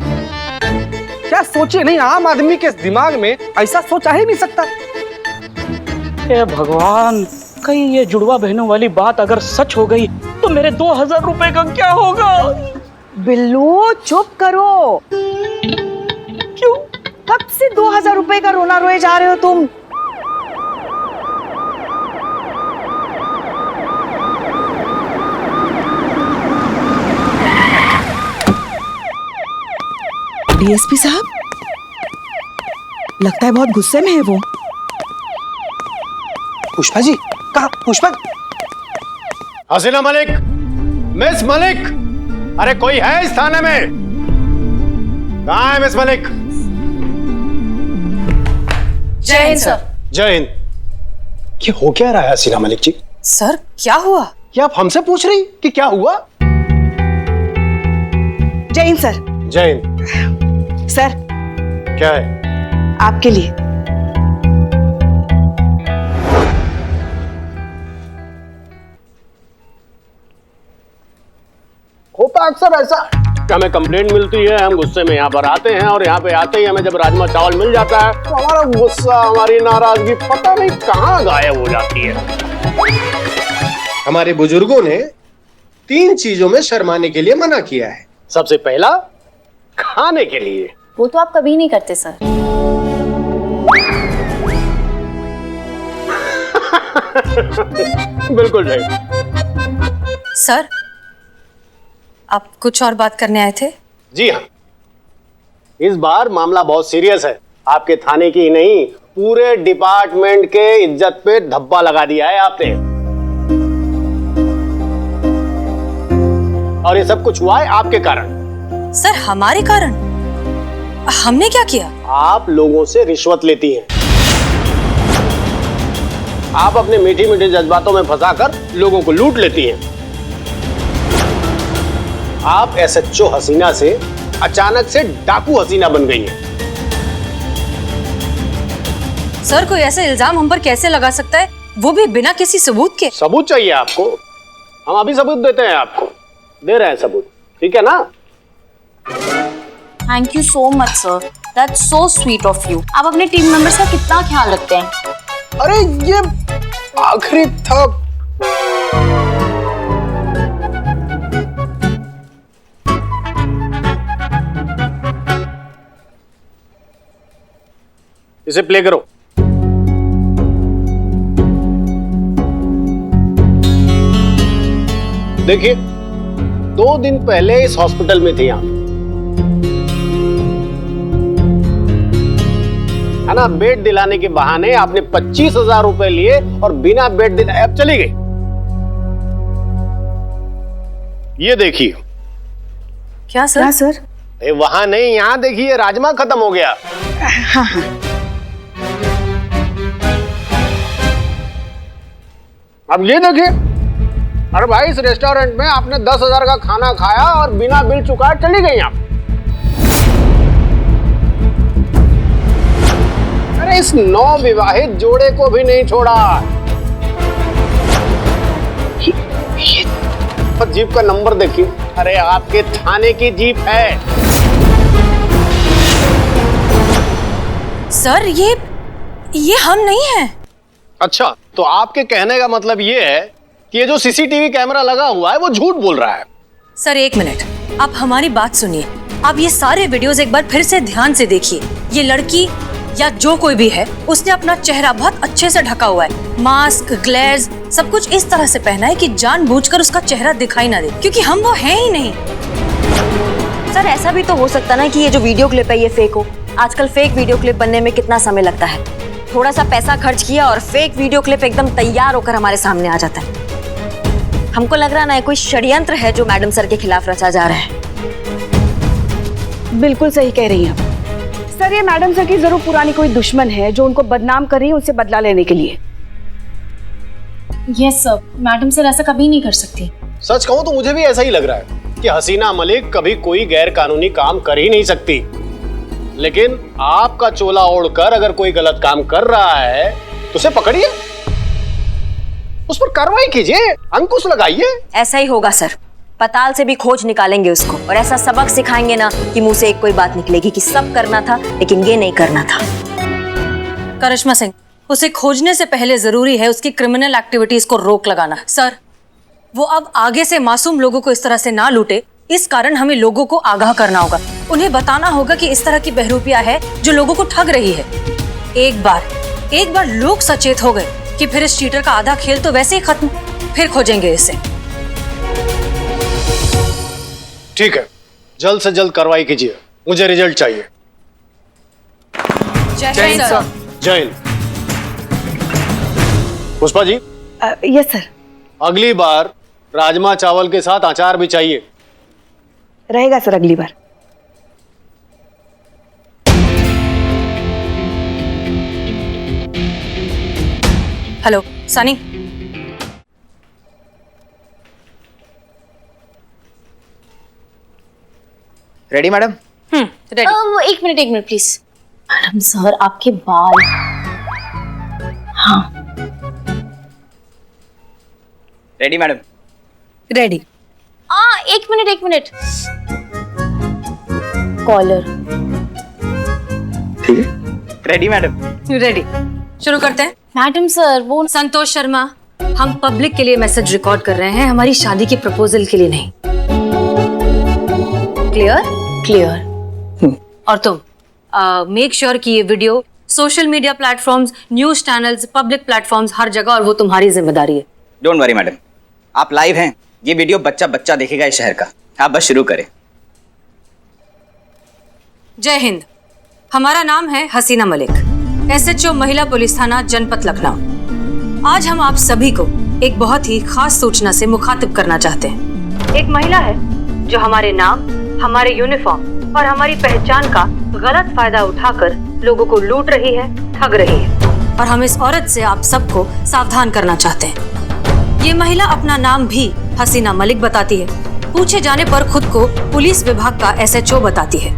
क्या सोचिए? नहीं, आम आदमी के दिमाग में ऐसा सोच आ ही नहीं सकता। हे भगवान, कहीं ये जुड़वा बहनों वाली बात अगर सच हो गई तो मेरे 2000 रुपए का क्या होगा? बिल्लू चुप करो। क्यों? कब से 2000 रुपए का रोना रोए जा रहे हो तुम? डीएसपी साहब, लगता है बहुत गुस्से में है वो। पुष्पा जी, कहाँ पुष्पा? हसीना मलिक, मिस मलिक, अरे कोई है इस थाने में? कहाँ है मिस मलिक? जय हिंद सर। जय हिंद। ये हो क्या रहा है हसीना मलिक जी? सर क्या हुआ? क्या आप हमसे पूछ रही कि क्या हुआ? जय हिंद सर। जय हिंद। सर क्या है? आपके लिए। होता अक्सर ऐसा, हमें कंप्लेंट मिलती है, हम गुस्से में यहाँ पर आते हैं, और यहाँ पे आते ही हमें जब राजमा चावल मिल जाता है तो हमारा गुस्सा, हमारी नाराजगी पता नहीं कहाँ गायब हो जाती है। हमारे बुजुर्गों ने 3 चीजों में शर्माने के लिए मना किया है। सबसे पहला, खाने के लिए। वो तो आप कभी नहीं करते सर। बिल्कुल सही। सर, आप कुछ और बात करने आए थे? जी हाँ, इस बार मामला बहुत सीरियस है। आपके थाने की ही नहीं, पूरे डिपार्टमेंट के इज्जत पे धब्बा लगा दिया है आपने। और ये सब कुछ हुआ है आपके कारण। सर हमारे कारण? हमने क्या किया? आप लोगों से रिश्वत लेती हैं। आप अपने मीठी मीठे जज्बातों में फंसाकर लोगों को लूट लेती हैं। आप एसएचओ हसीना से अचानक से डाकू हसीना बन गई हैं। सर कोई ऐसा इल्जाम हम पर कैसे लगा सकता है, वो भी बिना किसी सबूत के? सबूत चाहिए आपको? हम अभी सबूत देते हैं आपको, दे रहे हैं सबूत, ठीक है ना? Thank you so much sir, that's so sweet of you. आप अपने टीम मेंबर्स का कितना ख्याल रखते हैं। अरे ये आखिरी था। इसे प्ले करो। देखिए 2 दिन पहले इस हॉस्पिटल में थे आप, है ना? बेड दिलाने के बहाने आपने 25,000 रुपए लिए और बिना बेड दिलाए अब चली गई। ये देखिए। क्या सर? क्या सर? वहां नहीं, यहां देखिए, राजमा खत्म हो गया। हाँ हाँ। अब ये देखिए, अरे भाई इस रेस्टोरेंट में आपने 10,000 का खाना खाया और बिना बिल चुकाए चली गई आप। अरे इस नवविवाहित जोड़े को भी नहीं छोड़ा। जीप का नंबर देखिए, अरे आपके थाने की जीप है। सर ये हम नहीं हैं। अच्छा, तो आपके कहने का मतलब ये है कि ये जो सीसीटीवी कैमरा लगा हुआ है वो झूठ बोल रहा है। सर 1 मिनट, आप हमारी बात सुनिए। आप ये सारे वीडियोस एक बार फिर से ध्यान से देखिए। ये लड़की या जो कोई भी है, उसने अपना चेहरा बहुत अच्छे से ढका हुआ है। मास्क, ग्लेज, सब कुछ इस तरह से पहना है कि जानबूझकर उसका चेहरा दिखाई ना दे, क्योंकि हम वो हैं ही नहीं। सर ऐसा भी तो हो सकता ना कि ये जो वीडियो क्लिप है ये फेक हो। आजकल फेक वीडियो क्लिप बनने में कितना समय लगता है। थोड़ा सा पैसा खर्च किया और फेक वीडियो क्लिप एकदम तैयार होकर हमारे सामने आ जाता है। हमको लग रहा ना कोई षड्यंत्र है जो मैडम सर के खिलाफ रचा जा रहा है। बिल्कुल सही कह रही हैं आप। सर ये मैडम सर की जरूर पुरानी कोई दुश्मन है जो उनको बदनाम कर रही है उनसे बदला लेने के लिए। यस सर, मैडम सर ऐसा कभी नहीं कर सकती। सच कहूं तो मुझे भी ऐसा ही लग रहा है कि हसीना मलिक कभी कोई गैर कानूनी काम कर ही नहीं सकती। लेकिन आपका चोला ओढ़कर अगर कोई गलत काम कर रहा है तो उसे पकड़िए, उस पर कार्रवाई कीजिए, अंकुश लगाइए। ऐसा ही होगा सर, पताल से भी खोज निकालेंगे उसको और ऐसा सबक सिखाएंगे ना कि मुंह से एक कोई बात निकलेगी कि सब करना था लेकिन ये नहीं करना था। करिश्मा सिंह, उसे खोजने से पहले जरूरी है उसकी क्रिमिनल एक्टिविटीज को रोक लगाना। सर वो अब आगे से मासूम लोगों को इस तरह से ना लूटे, इस कारण हमें लोगों को आगाह करना होगा। उन्हें बताना होगा कि इस तरह की बहरूपिया है जो लोगों को ठग रही है। एक बार लोग सचेत हो गए कि फिर इस चीटर का आधा खेल तो वैसे ही खत्म, फिर खोजेंगे इसे। ठीक है, जल्द से जल्द कार्रवाई कीजिए, मुझे रिजल्ट चाहिए। जय हिंद सर। जय हिंद। पुष्पा जी। Yes sir. अगली बार राजमा चावल के साथ अचार भी चाहिए। रहेगा सर अगली बार। Hello Sunny. Ready madam? Ready. एक मिनट प्लीज। मैडम सर आपके बाल। हाँ रेडी मैडम? रेडी। एक मिनट। कॉलर। ठीक है, रेडी मैडम? रेडी। शुरू करते हैं। मैडम सर वो संतोष शर्मा, हम पब्लिक के लिए मैसेज रिकॉर्ड कर रहे हैं, हमारी शादी की प्रपोजल के लिए नहीं। क्लियर? और तुम मेक श्योर कि ये video social media platforms, news channels, public platforms हर जगह, और वो तुम्हारी जिम्मेदारी है। डोंट वरी मैडम, आप लाइव हैं, ये वीडियो बच्चा देखेगा इस शहर का। आप बस शुरू करें। जय हिंद। हमारा नाम है हसीना मलिक, SHO महिला पुलिस थाना जनपद लखनऊ। आज हम आप सभी को एक बहुत ही खास सूचना से मुखातिब करना चाहते हैं। एक महिला है जो हमारे नाम, हमारे यूनिफॉर्म और हमारी पहचान का गलत फायदा उठाकर लोगों को लूट रही है, ठग रही है, और हम इस औरत से आप सबको सावधान करना चाहते हैं। ये महिला अपना नाम भी हसीना मलिक बताती है, पूछे जाने पर खुद को पुलिस विभाग का SHO बताती है।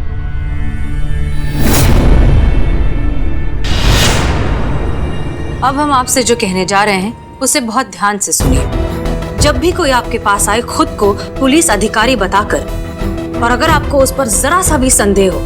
अब हम आपसे जो कहने जा रहे हैं उसे बहुत ध्यान से सुनिए। जब भी कोई आपके पास आए खुद को पुलिस अधिकारी बताकर, और अगर आपको उस पर जरा सा भी संदेह हो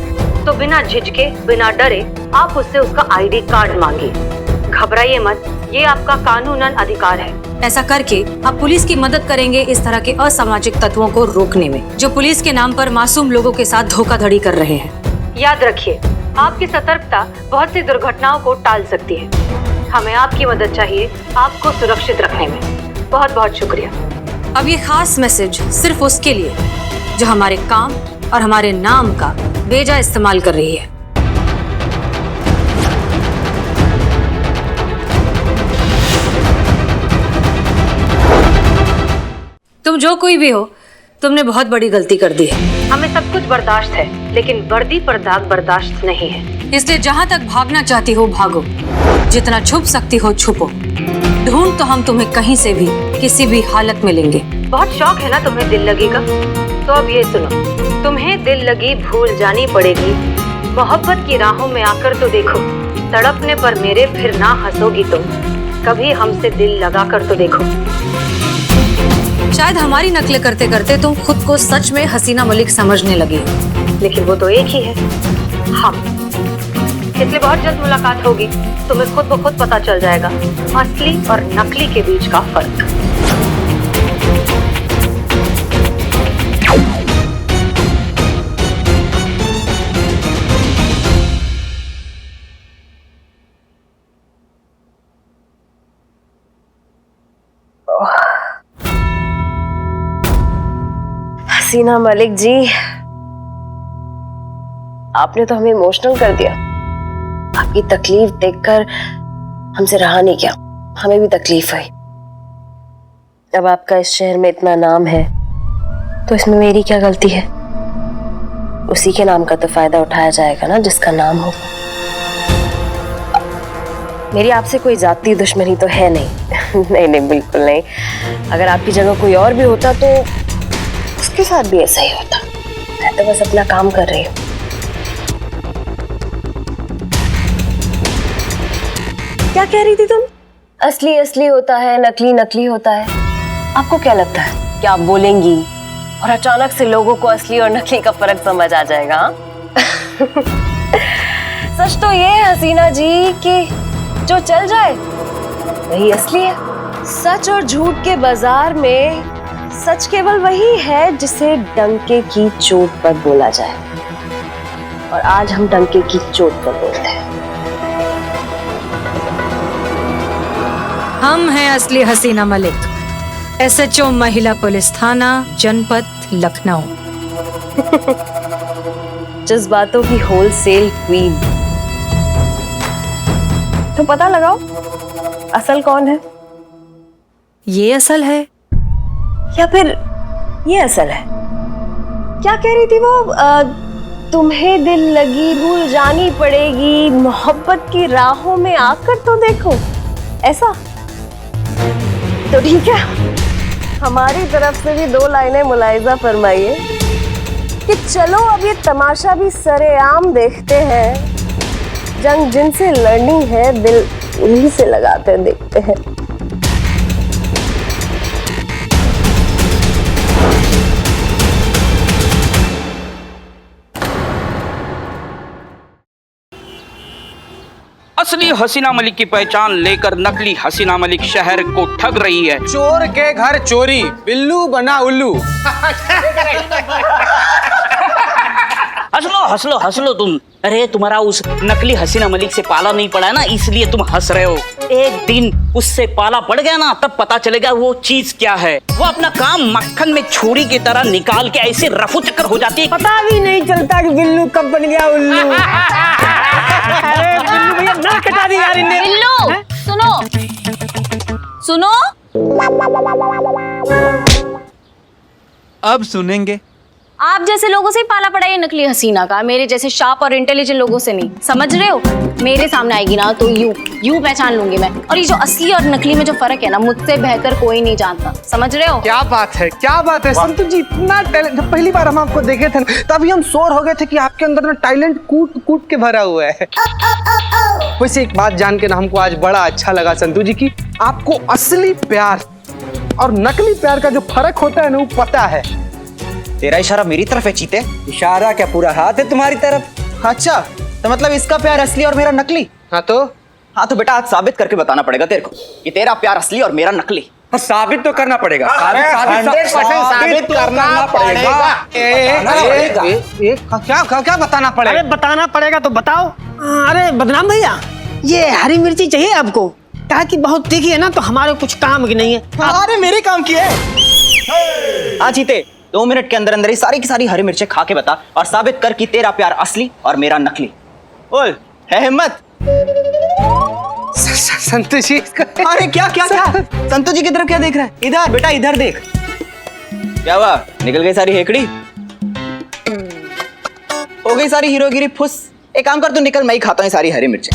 तो बिना झिझके, बिना डरे आप उससे उसका ID कार्ड मांगिए। घबराइए मत, ये आपका कानूनन अधिकार है। ऐसा करके आप पुलिस की मदद करेंगे इस तरह के असामाजिक तत्वों को रोकने में, जो पुलिस के नाम पर मासूम लोगों के साथ धोखाधड़ी कर रहे हैं। याद रखिए, आपकी सतर्कता बहुत सी दुर्घटनाओं को टाल सकती है। हमें आपकी मदद चाहिए आपको सुरक्षित रखने में। बहुत बहुत शुक्रिया। अब ये खास मैसेज सिर्फ उसके लिए जो हमारे काम और हमारे नाम का बेजा इस्तेमाल कर रही है। तुम जो कोई भी हो, तुमने बहुत बड़ी गलती कर दी है। हमें सब कुछ बर्दाश्त है, लेकिन वर्दी पर दाग बर्दाश्त नहीं है। इसलिए जहाँ तक भागना चाहती हो भागो, जितना छुप सकती हो छुपो। ढूंढ तो हम तुम्हें कहीं से भी किसी भी हालत में लेंगे। बहुत शौक है ना तुम्हें दिल लगी का? तो अब ये सुनो, तुम्हें दिल लगी भूल जानी पड़ेगी। मोहब्बत की राहों में आकर तो देखो, तड़पने पर मेरे फिर ना हंसोगी तुम। कभी हमसे दिल लगा कर तो देखो। शायद हमारी नकलें करते करते तुम खुद को सच में हसीना मलिक समझने लगी, लेकिन वो तो एक ही है, हम। इसलिए बहुत जल्द मुलाकात होगी, तुम्हें खुद ब खुद पता चल जाएगा असली और नकली के बीच का फर्क। हसीना मलिक जी, आपने तो हमें इमोशनल कर दिया। आपकी तकलीफ देखकर हमसे रहा नहीं गया, हमें भी तकलीफ हुई। अब आपका इस शहर में इतना नाम है तो इसमें मेरी क्या गलती है? उसी के नाम का तो फायदा उठाया जाएगा ना जिसका नाम हो। मेरी आपसे कोई जाती दुश्मनी तो है नहीं। नहीं नहीं, बिल्कुल नहीं। अगर आपकी जगह कोई और भी होता तो उसके साथ भी ऐसा ही होता। मैं तो बस अपना काम कर रही हूँ। क्या कह रही थी तुम? असली असली होता है, नकली नकली होता है। आपको क्या लगता है कि आप बोलेंगी और अचानक से लोगों को असली और नकली का फर्क समझ आ जाएगा? सच तो ये है हसीना जी कि जो चल जाए वही असली है। सच और झूठ के बाजार में सच केवल वही है जिसे डंके की चोट पर बोला जाए, और आज हम डंके की चोट पर बोलते हैं। हम हैं असली हसीना मलिक, SHO महिला पुलिस थाना जनपद लखनऊ। जज्बातों की होलसेल क्वीन। तो पता लगाओ असल कौन है? ये असल है या फिर ये असल है? क्या कह रही थी वो? तुम्हें दिल लगी भूल जानी पड़ेगी, मोहब्बत की राहों में आकर तो देखो, ऐसा? तो ठीक है, हमारी तरफ से भी 2 लाइनें मुलाहिजा फरमाइए कि चलो अब ये तमाशा भी सरेआम देखते हैं। जंग जिनसे लड़नी है दिल उन्हीं से लगाते देखते हैं। असली हसीना मलिक की पहचान लेकर नकली हसीना मलिक शहर को ठग रही है। चोर के घर चोरी, बिल्लू बना उल्लू। हंस लो तुम। अरे तुम्हारा उस नकली हसीना मलिक से पाला नहीं पड़ा है ना, इसलिए तुम हंस रहे हो। एक दिन उससे पाला पड़ गया ना, तब पता चलेगा वो चीज क्या है। वो अपना काम मक्खन में छुरी की तरह निकाल के ऐसे रफू चक्कर हो जाती है, पता भी नहीं चलता कि बिल्लू कब बन गया उल्लू। अरे बिल्लू भैया ना कटा दी यार इन्हें। बिल्लू सुनो सुनो। अब सुनेंगे। आप जैसे लोगों से ही पाला पड़ा ये नकली हसीना का, मेरे जैसे शार्प और इंटेलिजेंट लोगों से नहीं, समझ रहे हो? मेरे सामने आएगी ना तो यूं पहचान लूंगी मैं। और ये जो असली और नकली में जो फर्क है ना, मुझसे बेहतर कोई नहीं जानता, समझ रहे हो? क्या बात है, क्या बात है संतु जी, इतना टैलेंट। जब पहली बार हम आपको देखे थे तभी हम श्योर हो गए थे कि आपके अंदर ना टैलेंट कूट कूट के भरा हुआ है। वैसे एक बात जान के ना हमको आज बड़ा अच्छा लगा संतु जी की आपको असली प्यार और नकली प्यार का जो फर्क होता है ना वो पता है। तेरा इशारा मेरी तरफ है चीते? इशारा क्या, पूरा हाथ है तुम्हारी तरफ। अच्छा तो मतलब इसका प्यार असली और मेरा नकली? हाँ तो बेटा आज साबित करके बताना पड़ेगा तेरे को कि तेरा प्यार असली और मेरा नकली। साबित तो करना पड़ेगा। साबित करना पड़ेगा। क्या बताना पड़ेगा? अरे बताना पड़ेगा तो बताओ। अरे बदनाम भैया, ये हरी मिर्ची चाहिए आपको? ताकि बहुत तीखी है ना तो हमारे कुछ काम की नहीं है। अरे मेरे काम की है। हाँ चीते, 2 मिनट के अंदर अंदर ही सारी की सारी हरी मिर्चें खा के बता और साबित कर कि तेरा प्यार असली और मेरा नकली। बोल, है हिम्मत? संतु जी अरे क्या क्या क्या संतु जी की तरफ क्या देख रहा है? इधर बेटा, इधर देख। क्या हुआ, निकल गई सारी हेकड़ी? हो गई सारी हीरोगिरी फुस? एक काम कर, तू निकल, मैं ही खाता हूँ सारी हरी मिर्चें।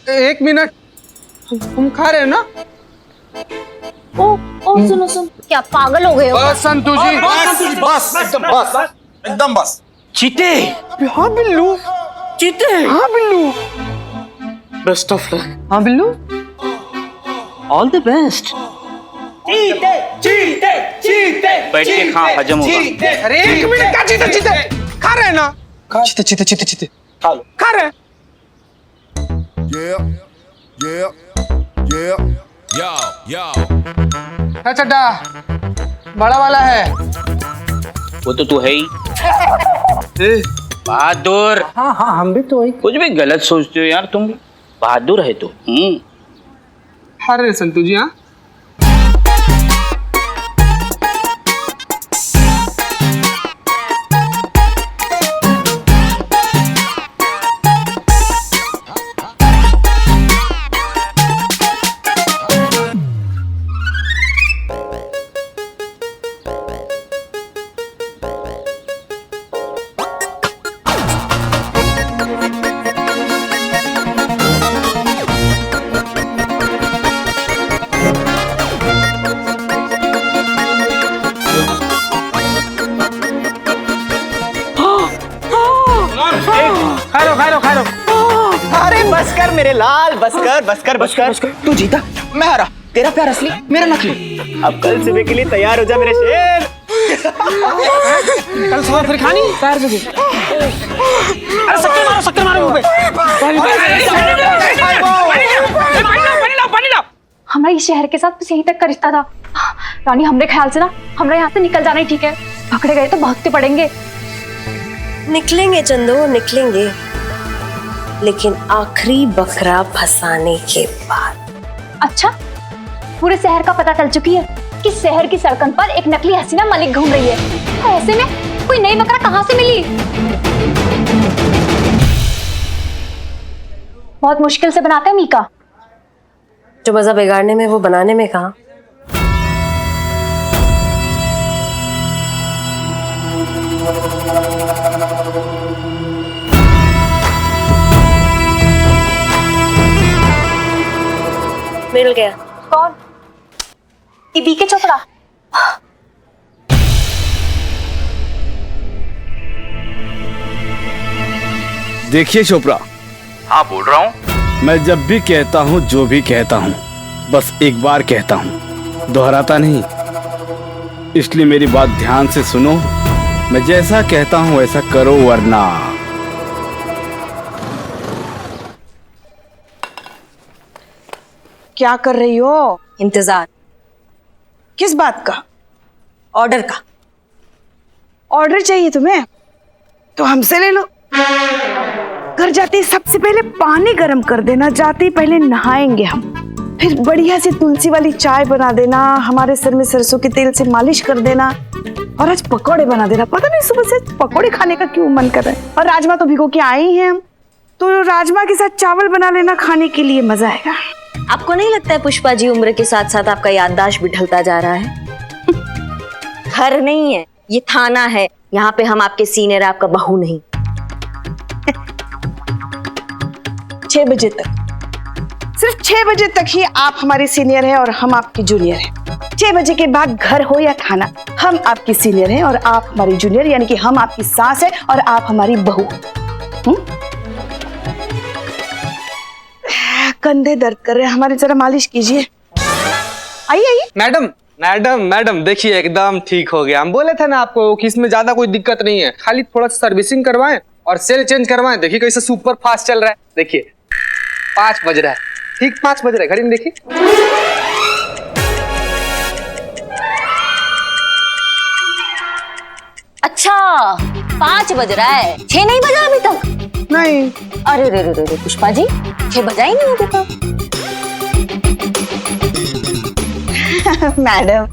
एक मिनट, तुम खा रहे हो ना? ओ सुनो क्या पागल हो गए हो? बस संतु जी, बस एकदम बस। चीते। हाँ बिल्लू, चीते। हाँ बिल्लू, बेस्ट ऑफ लक। हाँ बिल्लू, ऑल द बेस्ट। चीते चीते चीते बैठ के खा, हजम होगा। अरे एक मिनट का चीते चीते खा रहे हैं ना? चीते चीते चीते चीते खा लो। खा रहे हैं। चड्डा बड़ा वाला है वो तो तू है ही बहादुर। हाँ हाँ हम भी तो वही। कुछ भी गलत सोचते हो यार तुम। बहादुर है तो। अरे संतु जी, हाँ खा लो। अरे बस कर मेरे लाल, बस कर। तू जीता, मैं हारा। तेरा प्यार असली, मेरा नकली। अब कल सुबह के लिए तैयार हो जा मेरे शेर। कल सुबह फिर खानी पैर से। अरे शक्कर मारो मुंह पे। हमारा इस शहर के साथ बस यहीं तक का रिश्ता था रानी। हमरे ख्याल से ना हमरा यहाँ से निकल जाना ही ठीक है। पकड़े गए तो भागते पड़ेंगे। निकलेंगे चंदो, निकलेंगे, लेकिन आखिरी बकरा फंसाने के बाद। अच्छा, पूरे शहर का पता चल चुकी है कि शहर की सड़कों पर एक नकली हसीना मलिक घूम रही है। ऐसे में कोई नई बकरा कहाँ से मिली? बहुत मुश्किल से बनाते हैं मीका। जो मजा बिगाड़ने में वो बनाने में कहाँ। मिल गया। कौन? ये बीके चोपड़ा। देखिए चोपड़ा। हाँ बोल रहा हूँ। मैं जब भी कहता हूँ, जो भी कहता हूँ, बस एक बार कहता हूँ, दोहराता नहीं। इसलिए मेरी बात ध्यान से सुनो। मैं जैसा कहता हूँ वैसा करो, वरना। क्या कर रही हो? इंतजार। किस बात का? ऑर्डर का। ऑर्डर चाहिए तुम्हें? तो हमसे ले लो। घर जाते ही सबसे पहले पानी गर्म कर देना। जाते ही पहले नहाएंगे हम, फिर बढ़िया सी तुलसी वाली चाय बना देना। हमारे सिर में सरसों के तेल से मालिश कर देना। और आज पकौड़े बना देना। पता नहीं सुबह से पकौड़े खाने का क्यों मन कर रहा है। और राजमा तो भिगो के आए ही हैं हम। तो राजमा के साथ चावल बना लेना, खाने के लिए मजा आएगा। आपको नहीं लगता है पुष्पा जी उम्र के साथ साथ आपका याददाश्त भी ढलता जा रहा है? घर नहीं है, ये थाना है। यहाँ पे हम आपके सीनियर, आपका बहू नहीं। 6 बजे तक, सिर्फ 6 बजे तक ही आप हमारे सीनियर हैं और हम आपकी जूनियर हैं। 6 बजे के बाद घर हो या थाना, हम आपकी सीनियर हैं और आप हमारी जूनियर, यानी कि हम आपकी सास है और आप हमारी बहू। कंधे दर्द कर रहे हैं हमारे, जरा मालिश कीजिए। आइए आइए। मैडम मैडम मैडम देखिए एकदम ठीक हो गया। हम बोले थे ना आपको कि इसमें ज्यादा कोई दिक्कत नहीं है, खाली थोड़ा सा सर्विसिंग करवाएं और सेल चेंज करवाएं। देखिए कैसे सुपर फास्ट चल रहा है। देखिए 5 बज रहा है, ठीक 5 बज रहा है, घड़ी में देखिए। अच्छा 5 बज रहा है, 6 नहीं बजा अभी तक? नहीं। अरे रे रे रे पुष्पा जी, 6 बजा ही नहीं अभी तक। मैडम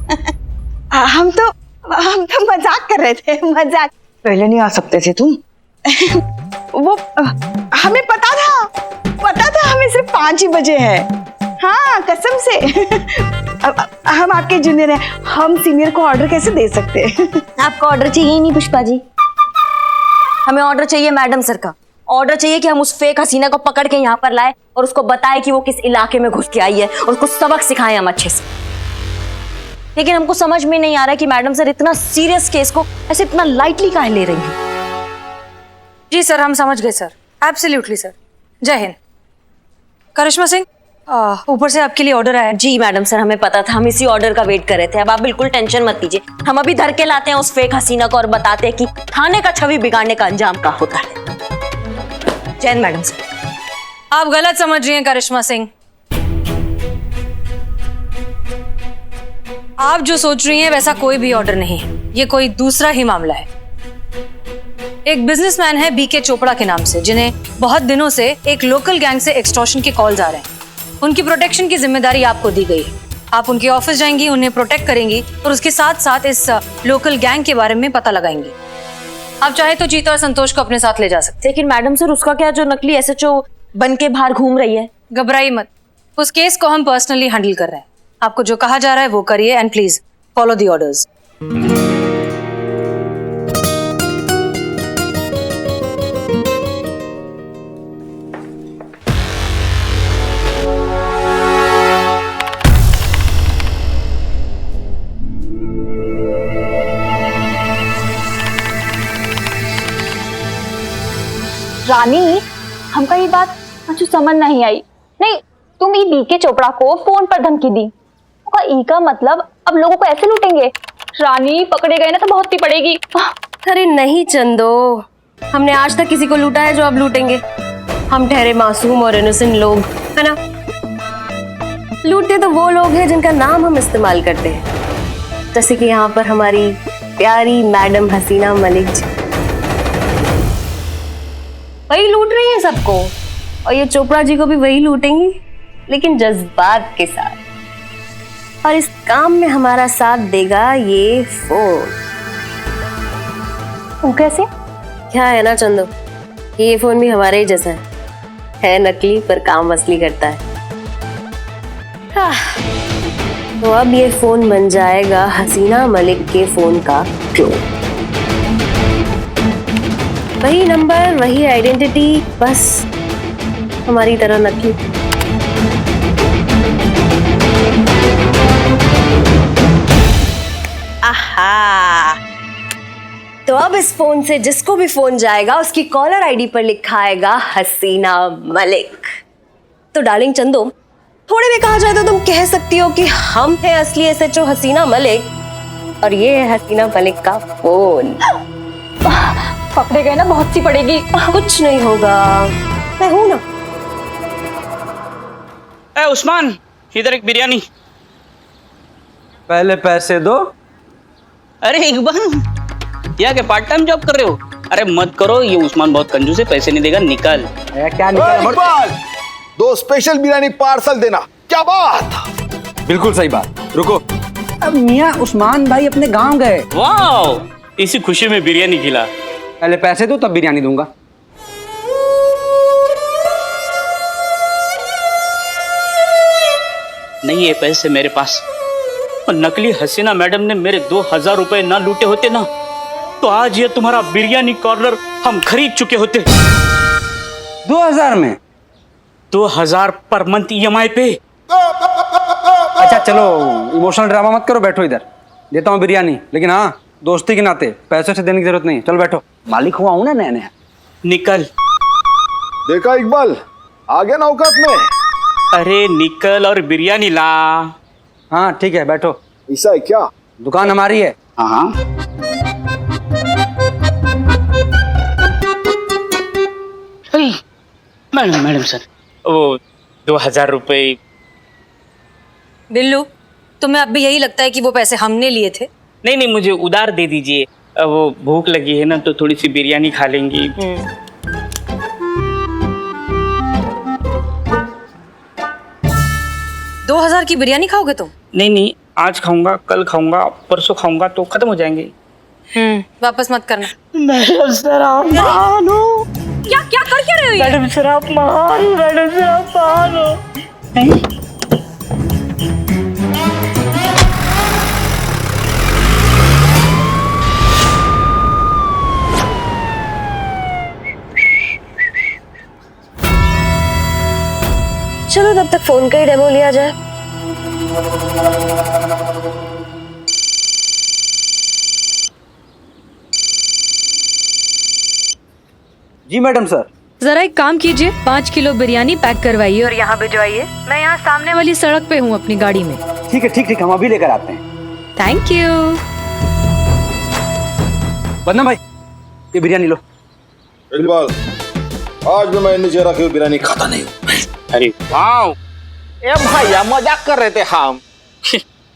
हम तो मजाक कर रहे थे, मजाक। पहले नहीं आ सकते थे तुम? वो हमें पता था हमें सिर्फ 5 ही बजे है। हाँ कसम से। हम आपके जूनियर हैं, हम सीनियर को ऑर्डर कैसे दे सकते हैं? आपका ऑर्डर चाहिए ही नहीं पुष्पा जी, हमें ऑर्डर चाहिए मैडम सर का। ऑर्डर चाहिए कि हम उस फेक हसीना को पकड़ के यहाँ पर लाए और उसको बताए कि वो किस इलाके में घुस के आई है और उसको सबक सिखाएं हम अच्छे से। लेकिन हमको समझ में नहीं आ रहा कि मैडम सर इतना सीरियस केस को ऐसे इतना लाइटली काहे ले रही हैं। जी सर, हम समझ गए सर, एब्सोल्युटली सर। जय हिंद। करिश्मा सिंह, ऊपर से आपके लिए ऑर्डर आया। जी मैडम सर, हमें पता था, हम इसी ऑर्डर का वेट कर रहे थे। अब आप बिल्कुल टेंशन मत लीजिए, हम अभी धर के लाते हैं उस फेक हसीना को और बताते हैं कि थाने का छवि बिगाड़ने का अंजाम क्या होता है। Jain madam sir. आप गलत समझ रही हैं करिश्मा सिंह। आप जो सोच रही हैं वैसा कोई भी ऑर्डर नहीं है, ये कोई दूसरा ही मामला है। एक बिजनेसमैन है बीके चोपड़ा के नाम से, जिन्हें बहुत दिनों से एक लोकल गैंग से एक्सटॉर्शन के कॉल्स आ रहे हैं। उनकी प्रोटेक्शन की जिम्मेदारी आपको दी गई है। आप उनके ऑफिस जाएंगी, उन्हें प्रोटेक्ट करेंगी और उसके साथ साथ इस लोकल गैंग के बारे में पता लगाएंगी। आप चाहे तो जीता और संतोष को अपने साथ ले जा सकते। लेकिन मैडम सर, उसका क्या जो नकली एसएचओ बन के बाहर घूम रही है? घबराइए मत, उस केस को हम पर्सनली हैंडल कर रहे हैं। आपको जो कहा जा रहा है वो करिए and please follow the orders. Rani, हमका ये बात अच्छी समझ नहीं आई। नहीं, तुम ई बीके चोपड़ा को फोन पर धमकी दी, उसका ई का मतलब अब लोगों को ऐसे लूटेंगे? रानी, पकड़े गए ना तो बहुत ही पड़ेगी। अरे नहीं चंदो, हमने आज तक किसी को लूटा है जो अब लूटेंगे? हम ठहरे मासूम और इनोसेंट लोग, है ना? लूटते तो वो लोग हैं जिनका नाम हम इस्तेमाल करते हैं, जैसे कि यहाँ पर हमारी प्यारी मैडम हसीना मलिक जी। वही लूट रही है सबको, और ये चोपड़ा जी को भी वही लूटेंगी, लेकिन जज्बात के साथ। और इस काम में हमारा साथ देगा ये फोन। वो कैसे? क्या है ना चंदो, ये फोन भी हमारे ही जैसा है नकली पर काम असली करता है। तो अब ये फोन बन जाएगा हसीना मलिक के फोन का क्लोन। वही नंबर, वही आइडेंटिटी, बस हमारी तरह नकली। आहा, तो अब इस फोन से जिसको भी फोन जाएगा उसकी कॉलर आईडी पर लिखा आएगा हसीना मलिक। तो डार्लिंग चंदो, थोड़े भी कहा जाए तो तुम कह सकती हो कि हम हैं असली एसएचओ हसीना मलिक और ये है हसीना मलिक का फोन। पकड़े गए ना बहुत सी पड़ेगी। कुछ नहीं होगा, मैं हूं ना। ए उस्मान, इधर एक बिरयानी। पहले पैसे दो। अरे इकबाल, क्या के पार्ट टाइम जॉब कर रहे हो? अरे मत करो, ये उस्मान बहुत कंजूस है, पैसे नहीं देगा, निकल। क्या इकबाल, 2 स्पेशल बिरयानी पार्सल देना। क्या बात? बिल्कुल सही बात। रुको, अब मियाँ उस्मान भाई अपने गांव गए। वाह, इसी खुशी में बिरयानी खिला। पहले पैसे दो तब बिरयानी दूंगा। नहीं है पैसे मेरे पास। और नकली हसीना मैडम ने मेरे 2000 रुपए ना लूटे होते ना, तो आज ये तुम्हारा बिरयानी कॉर्नर हम खरीद चुके होते। 2000 में? 2000 पर मंथ EMI पे। अच्छा चलो इमोशनल ड्रामा मत करो, बैठो इधर, देता हूँ बिरयानी, लेकिन हाँ दोस्ती के नाते पैसे से देने की जरूरत नहीं है। चलो बैठो, मालिक हुआ हूँ ना नया नया। निकल। देखा इकबाल, आ गया ना औकात में। अरे निकल और बिरयानी ला। हाँ ठीक है बैठो। ऐसा है क्या? दुकान हमारी है। हाँ हाँ। मैडम मैडम सर, वो 2000 रुपए। बिल्लू, तुम्हें अब भी यही लगता है कि वो पैसे हमने लिए थे? नहीं नहीं, मुझे उधार दे दीजिए। वो भूख लगी है ना, तो थोड़ी सी बिरयानी खा लेंगी। 2000 की बिरयानी खाओगे तुम? नहीं नहीं, आज खाऊंगा, कल खाऊंगा, परसों खाऊंगा, तो खत्म हो जाएंगे। वापस मत करना। मैडम सर आप मानो। क्या क्या कर क्या रहे हो? मैडम सर आप मानो, मैडम सर आप मानो। चलो तब तक फोन का ही डेमो लिया जाए। जी मैडम सर। जरा एक काम कीजिए, 5 किलो बिरयानी पैक करवाइए और यहाँ भिजवाइए। मैं यहाँ सामने वाली सड़क पे हूँ अपनी गाड़ी में। ठीक है ठीक ठीक, हम अभी लेकर आते हैं। Thank you. बदना भाई ये बिरयानी लो। इकबाल, आज भी मैं नीचे रखी हुई बिरयानी खाता नहीं हूँ। अरे वाह, ए भैया मजाक कर रहे थे हम।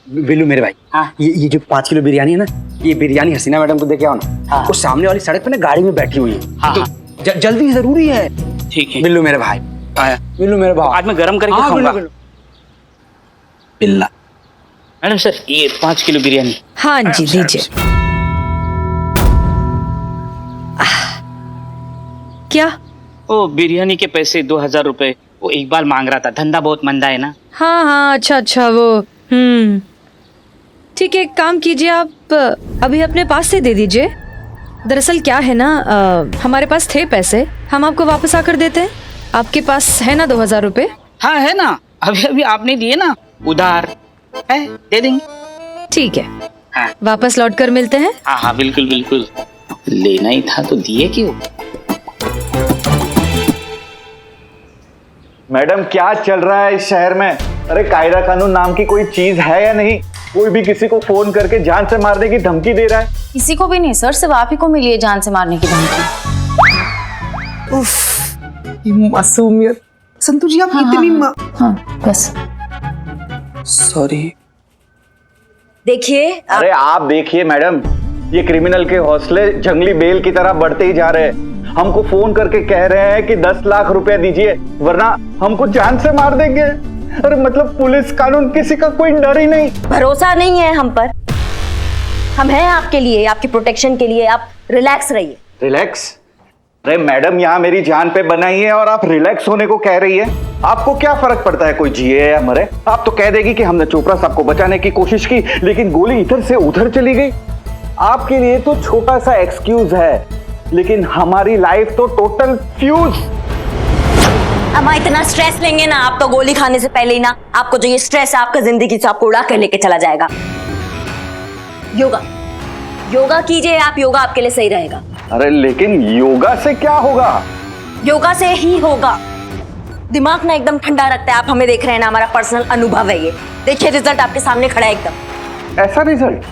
बिल्लू मेरे भाई, हाँ ये जो 5 किलो बिरयानी है ना, ये बिरयानी हसीना मैडम को दे के आओ ना। हाँ। वो सामने वाली सड़क पे ना गाड़ी में बैठी हुई है। हाँ, तो जल्दी जरूरी है। ठीक है बिल्लू मेरे भाई, बिल्लू मेरे भाई, आज मैं गरम करके हाँ, खाऊंगा। बिल्ला। मैडम सर ये 5 किलो बिरयानी। हाँ जी लीजिए। क्या? ओ बिरयानी के पैसे 2000 रुपए वो इकबाल मांग रहा था, धंधा बहुत मंदा है ना। हाँ हाँ, अच्छा अच्छा, वो ठीक है, एक काम कीजिए, आप अभी अपने पास से दे दीजिए। दरअसल क्या है ना, हमारे पास थे पैसे, हम आपको वापस आकर देते हैं। आपके पास है ना 2000 रुपए? हाँ है ना, अभी अभी आपने दिए ना, उधार है, दे देंगे। ठीक है, हाँ वापस लौट कर मिलते हैं। हाँ हाँ बिल्कुल बिल्कुल, लेना ही था तो दिए क्यों। मैडम क्या चल रहा है इस शहर में? अरे कायदा कानून नाम की कोई चीज है या नहीं? कोई भी किसी को फोन करके जान से मारने की धमकी दे रहा है। किसी को भी नहीं सर, सिर्फ आप ही को मिली है जान से मारने की धमकी। उफ, ये मासूमियत। संतु जी आप इतनी हाँ बस। सॉरी। देखिए अरे आप देखिए मैडम, ये क्रिमिनल के हौसले जंगली बेल की तरह बढ़ते ही जा रहे हैं। हमको फोन करके कह रहे हैं कि 10 लाख रुपया दीजिए वरना हमको जान से मार देंगे। अरे मतलब पुलिस कानून किसी का कोई डर ही नहीं। भरोसा नहीं है हम पर। हम हैं आपके लिए, आपकी प्रोटेक्शन के लिए, आप रिलैक्स रहिए। रिलैक्स? अरे मैडम यहाँ मेरी जान पे बनाई है और आप रिलैक्स होने को कह रही है। आपको क्या फर्क पड़ता है कोई जिए या मरे? आप तो कह देगी कि हमने चोपड़ा साहब को बचाने की कोशिश की लेकिन गोली इधर से उधर चली गई। आपके लिए तो छोटा सा एक्सक्यूज है लेकिन हमारी लाइफ तो टोटल फ्यूज। अम्मा इतना स्ट्रेस लेंगे ना आप तो गोली खाने से पहले ही ना आपको जो ये स्ट्रेस है आपका जिंदगी से आपको उड़ा कर लेके चला जाएगा। योगा योगा कीजिए आप, योगा आपके लिए सही रहेगा। अरे लेकिन योगा से क्या होगा? योगा से ही होगा। दिमाग ना एकदम ठंडा रखता है। आप हमें देख रहे हैं ना, हमारा पर्सनल अनुभव है ये। देखिए रिजल्ट आपके सामने खड़ा है एकदम। ऐसा रिजल्ट?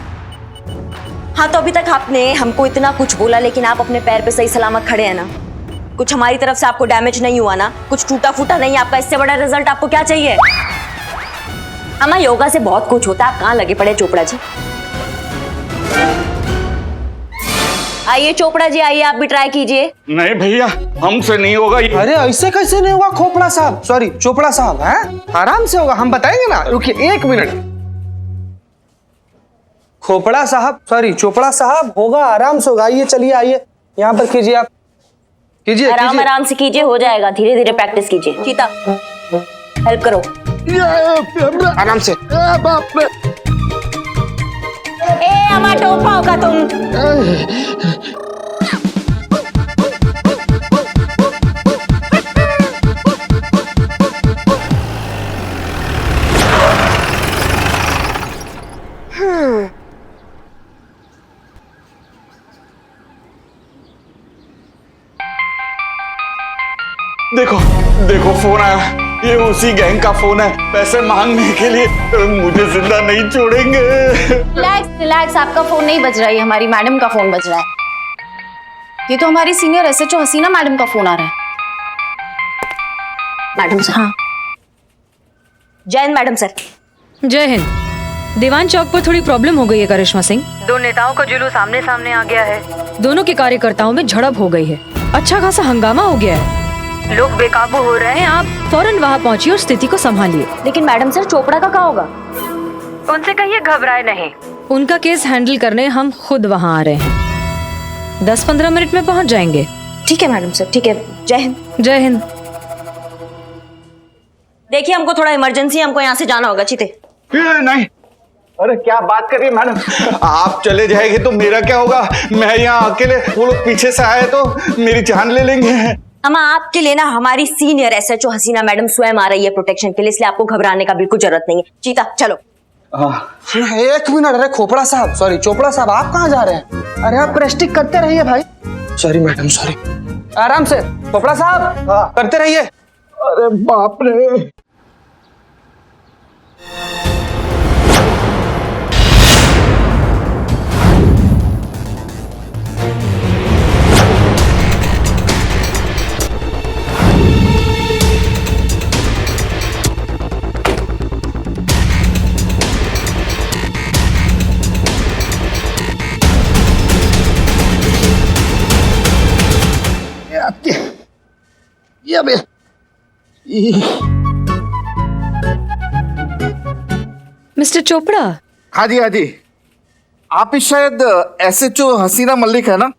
हाँ तो अभी तक आपने हमको इतना कुछ बोला लेकिन आप अपने पैर पे सही सलामत खड़े हैं ना। कुछ हमारी तरफ से आपको डैमेज नहीं हुआ ना, कुछ टूटा फूटा नहीं आपका। इससे बड़ा रिजल्ट आपको क्या चाहिए? अम्मा योगा से बहुत कुछ होता है। आप कहाँ लगे पड़े चोपड़ा जी? आइए चोपड़ा जी आइए, आप भी ट्राई कीजिए। नहीं भैया हमसे नहीं होगा ये। अरे ऐसे कैसे नहीं होगा खोपड़ा साहब, सॉरी चोपड़ा साहब, हैं? आराम से होगा, हम बताएंगे ना। रुकिए 1 मिनट। खोपड़ा साहब, सॉरी चोपड़ा साहब, होगा, आराम से होगा। आइए चलिए आइए, यहाँ पर कीजिए, आप कीजिए। आराम आराम से कीजिए, हो जाएगा। धीरे धीरे प्रैक्टिस कीजिए। चीता हेल्प करो। आराम से। बाप रे। ए अमा टोपाओ का तुम। देखो देखो फोन आया, ये उसी गैंग का फोन है, पैसे मांगने के लिए। मुझे जिंदा नहीं छोड़ेंगे। रिलैक्स रिलैक्स, आपका फोन नहीं बज रहा है, हमारी मैडम का फोन बज रहा है। ये तो हमारी सीनियर एसएचओ हसीना मैडम का फोन आ रहा है। Madam sir. हाँ जय हिंद मैडम सर। जय हिंद। दीवान चौक पर थोड़ी प्रॉब्लम हो गई है करिश्मा सिंह। दो नेताओं का जुलूस आमने सामने आ गया है। दोनों के कार्यकर्ताओं में झड़प हो गई है। अच्छा खासा हंगामा हो गया है, लोग बेकाबू हो रहे हैं। आप फौरन वहाँ पहुँचिए और स्थिति को संभालिए। लेकिन मैडम सर चोपड़ा का क्या होगा? उनसे कहिए घबराए नहीं, उनका केस हैंडल करने हम खुद वहाँ आ रहे हैं। 10-15 मिनट में पहुँच जाएंगे। ठीक है मैडम सर, ठीक है। जय हिंद। जय हिंद। देखिए हमको थोड़ा इमरजेंसी है, हमको यहाँ से जाना होगा। चीते नहीं, अरे क्या बात कर रही है मैडम, आप चले जाएंगे तो मेरा क्या होगा? मैं यहाँ अकेले, वो लोग पीछे से आए तो मेरी जान ले लेंगे। अमा आपके लिए ना हमारी सीनियर एसएचओ हसीना मैडम स्वयं आ रही है प्रोटेक्शन के लिए, इसलिए आपको घबराने का बिल्कुल जरूरत नहीं है। चीता चलो। एक मिनट, अरे खोपड़ा साहब, सॉरी चोपड़ा साहब, आप कहाँ जा रहे हैं? अरे आप प्रेस्टिक करते रहिए भाई। Sorry madam, sorry. आराम से खोपड़ा साहब, करते रहिए। अरे बाप रे। ये बे। मिस्टर चोपड़ा। हाँ जी हाँ जी, आप ही शायद एसएचओ हसीना मलिक है ना?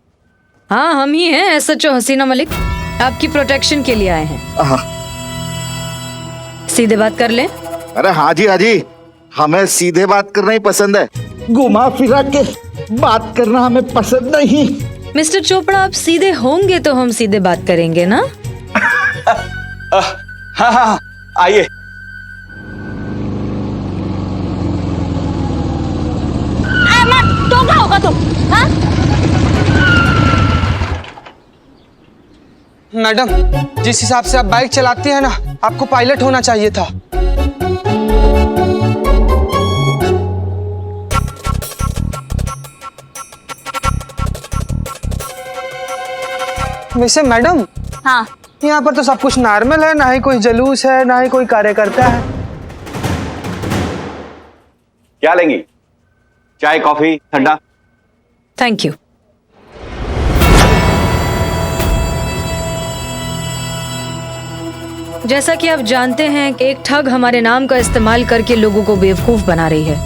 हाँ हम ही हैं एसएचओ हसीना मलिक, आपकी प्रोटेक्शन के लिए आए हैं। हाँ। सीधे बात कर लें? अरे हाँ जी, हमें सीधे बात करना ही पसंद है, घुमा फिरा के बात करना हमें पसंद नहीं। मिस्टर चोपड़ा आप सीधे होंगे तो हम सीधे बात करेंगे ना? हाँ हाँ आइए। तो क्या होगा तुम? हाँ? मैडम, जिस हिसाब से आप बाइक चलाती हैं ना, आपको पायलट होना चाहिए था। वैसे मैडम, हाँ यहाँ पर तो सब कुछ नॉर्मल है, ना ही कोई जुलूस है, ना ही कोई कार्यकर्ता है। क्या लेंगी? चाय, कॉफी, ठंडा? Thank you. जैसा कि आप जानते हैं कि एक ठग हमारे नाम का इस्तेमाल करके लोगों को बेवकूफ बना रही है,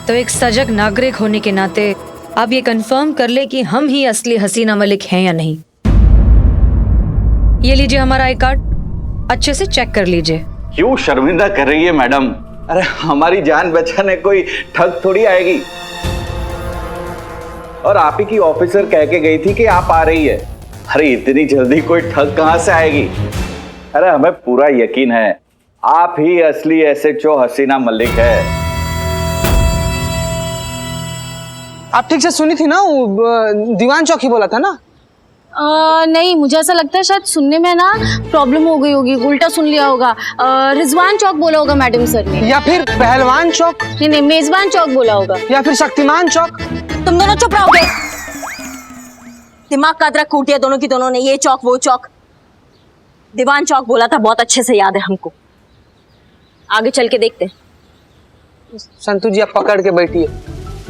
तो एक सजग नागरिक होने के नाते आप ये कंफर्म कर ले कि हम ही असली हसीना मलिक हैं या नहीं। ये लीजिए हमारा आई कार्ड, अच्छे से चेक कर लीजिए। क्यों शर्मिंदा कर रही है मैडम? अरे हमारी जान बचाने कोई ठग थोड़ी आएगी। और आप ही की ऑफिसर कह के गई थी कि आप आ रही है। अरे इतनी जल्दी कोई ठग कहां से आएगी? अरे हमें पूरा यकीन है आप ही असली एसएचओ हसीना मलिक है। आप ठीक से सुनी थी ना? दीवान चौक ही बोला था ना? नहीं, मुझे ऐसा लगता है शायद सुनने में ना प्रॉब्लम हो गई होगी, उल्टा सुन लिया होगा। रिजवान चौक बोला होगा मैडम सर ने, या फिर पहलवान चौक। नहीं, मेजबान चौक बोला होगा, या फिर शक्तिमान चौक। तुम दोनों चुप रहोगे? दिमाग का अदरक कूटिया दोनों की दोनों ने, ये चौक वो चौक। दीवान चौक बोला था, बहुत अच्छे से याद है हमको। आगे चल के देखते। संतू जी आप पकड़ के बैठिए।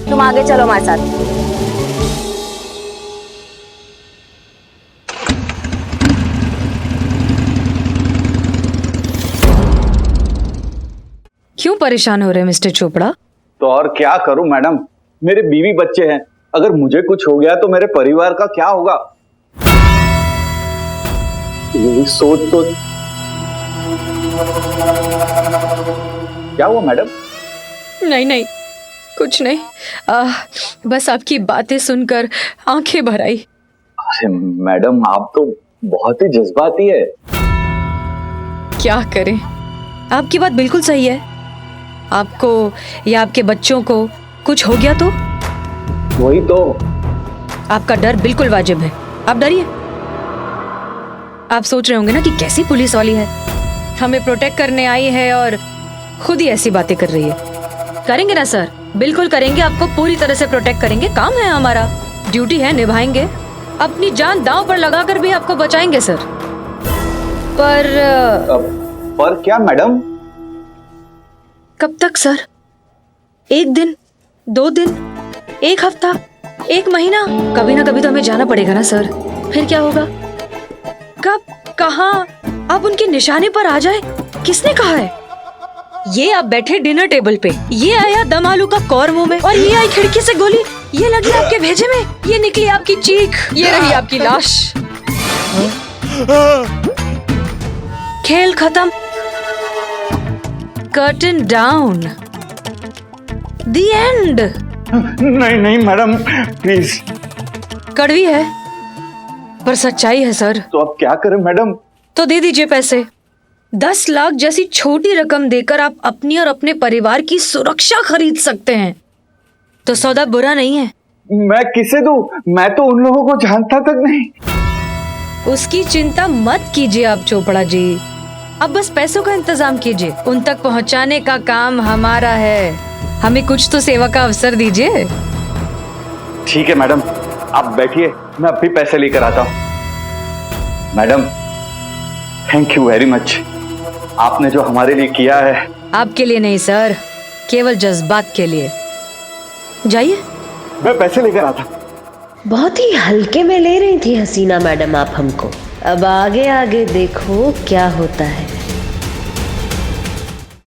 तुम आगे चलो हमारे साथ। क्यों परेशान हो रहे हैं मिस्टर चोपड़ा? तो और क्या करूं मैडम, मेरे बीवी बच्चे हैं, अगर मुझे कुछ हो गया तो मेरे परिवार का क्या होगा? यही सोच क्या हुआ मैडम? नहीं नहीं, कुछ नहीं। बस आपकी बातें सुनकर आंखें भर आई। अरे मैडम, आप तो बहुत ही जज्बाती है। क्या करें, आपकी बात बिल्कुल सही है। आपको या आपके बच्चों को कुछ हो गया तो? वही तो। आपका डर बिल्कुल वाजिब है, आप डरिए। आप सोच रहे होंगे ना कि कैसी पुलिस वाली है, हमें प्रोटेक्ट करने आई है और खुद ही ऐसी बातें कर रही है। करेंगे ना सर, बिल्कुल करेंगे, आपको पूरी तरह से प्रोटेक्ट करेंगे। काम है हमारा, ड्यूटी है, निभाएंगे। अपनी जान दांव पर लगाकर भी आपको बचाएंगे सर। पर क्या मैडम? कब तक सर? एक दिन, 2 दिन, 1 हफ्ता, 1 महीना? कभी ना कभी तो हमें जाना पड़ेगा ना सर। फिर क्या होगा? कब, कहाँ आप उनके निशाने पर आ जाए, किसने कहा है? ये आप बैठे डिनर टेबल पे, ये आया दम आलू का कौर मुंह में, और ये आई खिड़की से गोली, ये लगी आपके भेजे में, ये निकली आपकी चीख, ये रही आपकी लाश। खेल खत्म, कर्टन डाउन, द एंड। नहीं नहीं मैडम, प्लीज। कड़वी है पर सच्चाई है सर। तो अब क्या करें मैडम? तो दे दीजिए पैसे। 10 लाख जैसी छोटी रकम देकर आप अपनी और अपने परिवार की सुरक्षा खरीद सकते हैं, तो सौदा बुरा नहीं है। मैं किसे दूं? मैं तो उन लोगों को जानता तक नहीं। उसकी चिंता मत कीजिए आप चोपड़ा जी, अब बस पैसों का इंतजाम कीजिए, उन तक पहुंचाने का काम हमारा है। हमें कुछ तो सेवा का अवसर दीजिए। ठीक है मैडम, आप बैठिए, मैं अभी पैसे लेकर आता हूँ। Madam, thank you very much. आपने जो हमारे लिए किया है। आपके लिए नहीं सर, केवल जज्बात के लिए। जाइए, मैं पैसे लेकर आता। बहुत ही हल्के में ले रही थी हसीना मैडम आप हमको, अब आगे आगे देखो क्या होता है।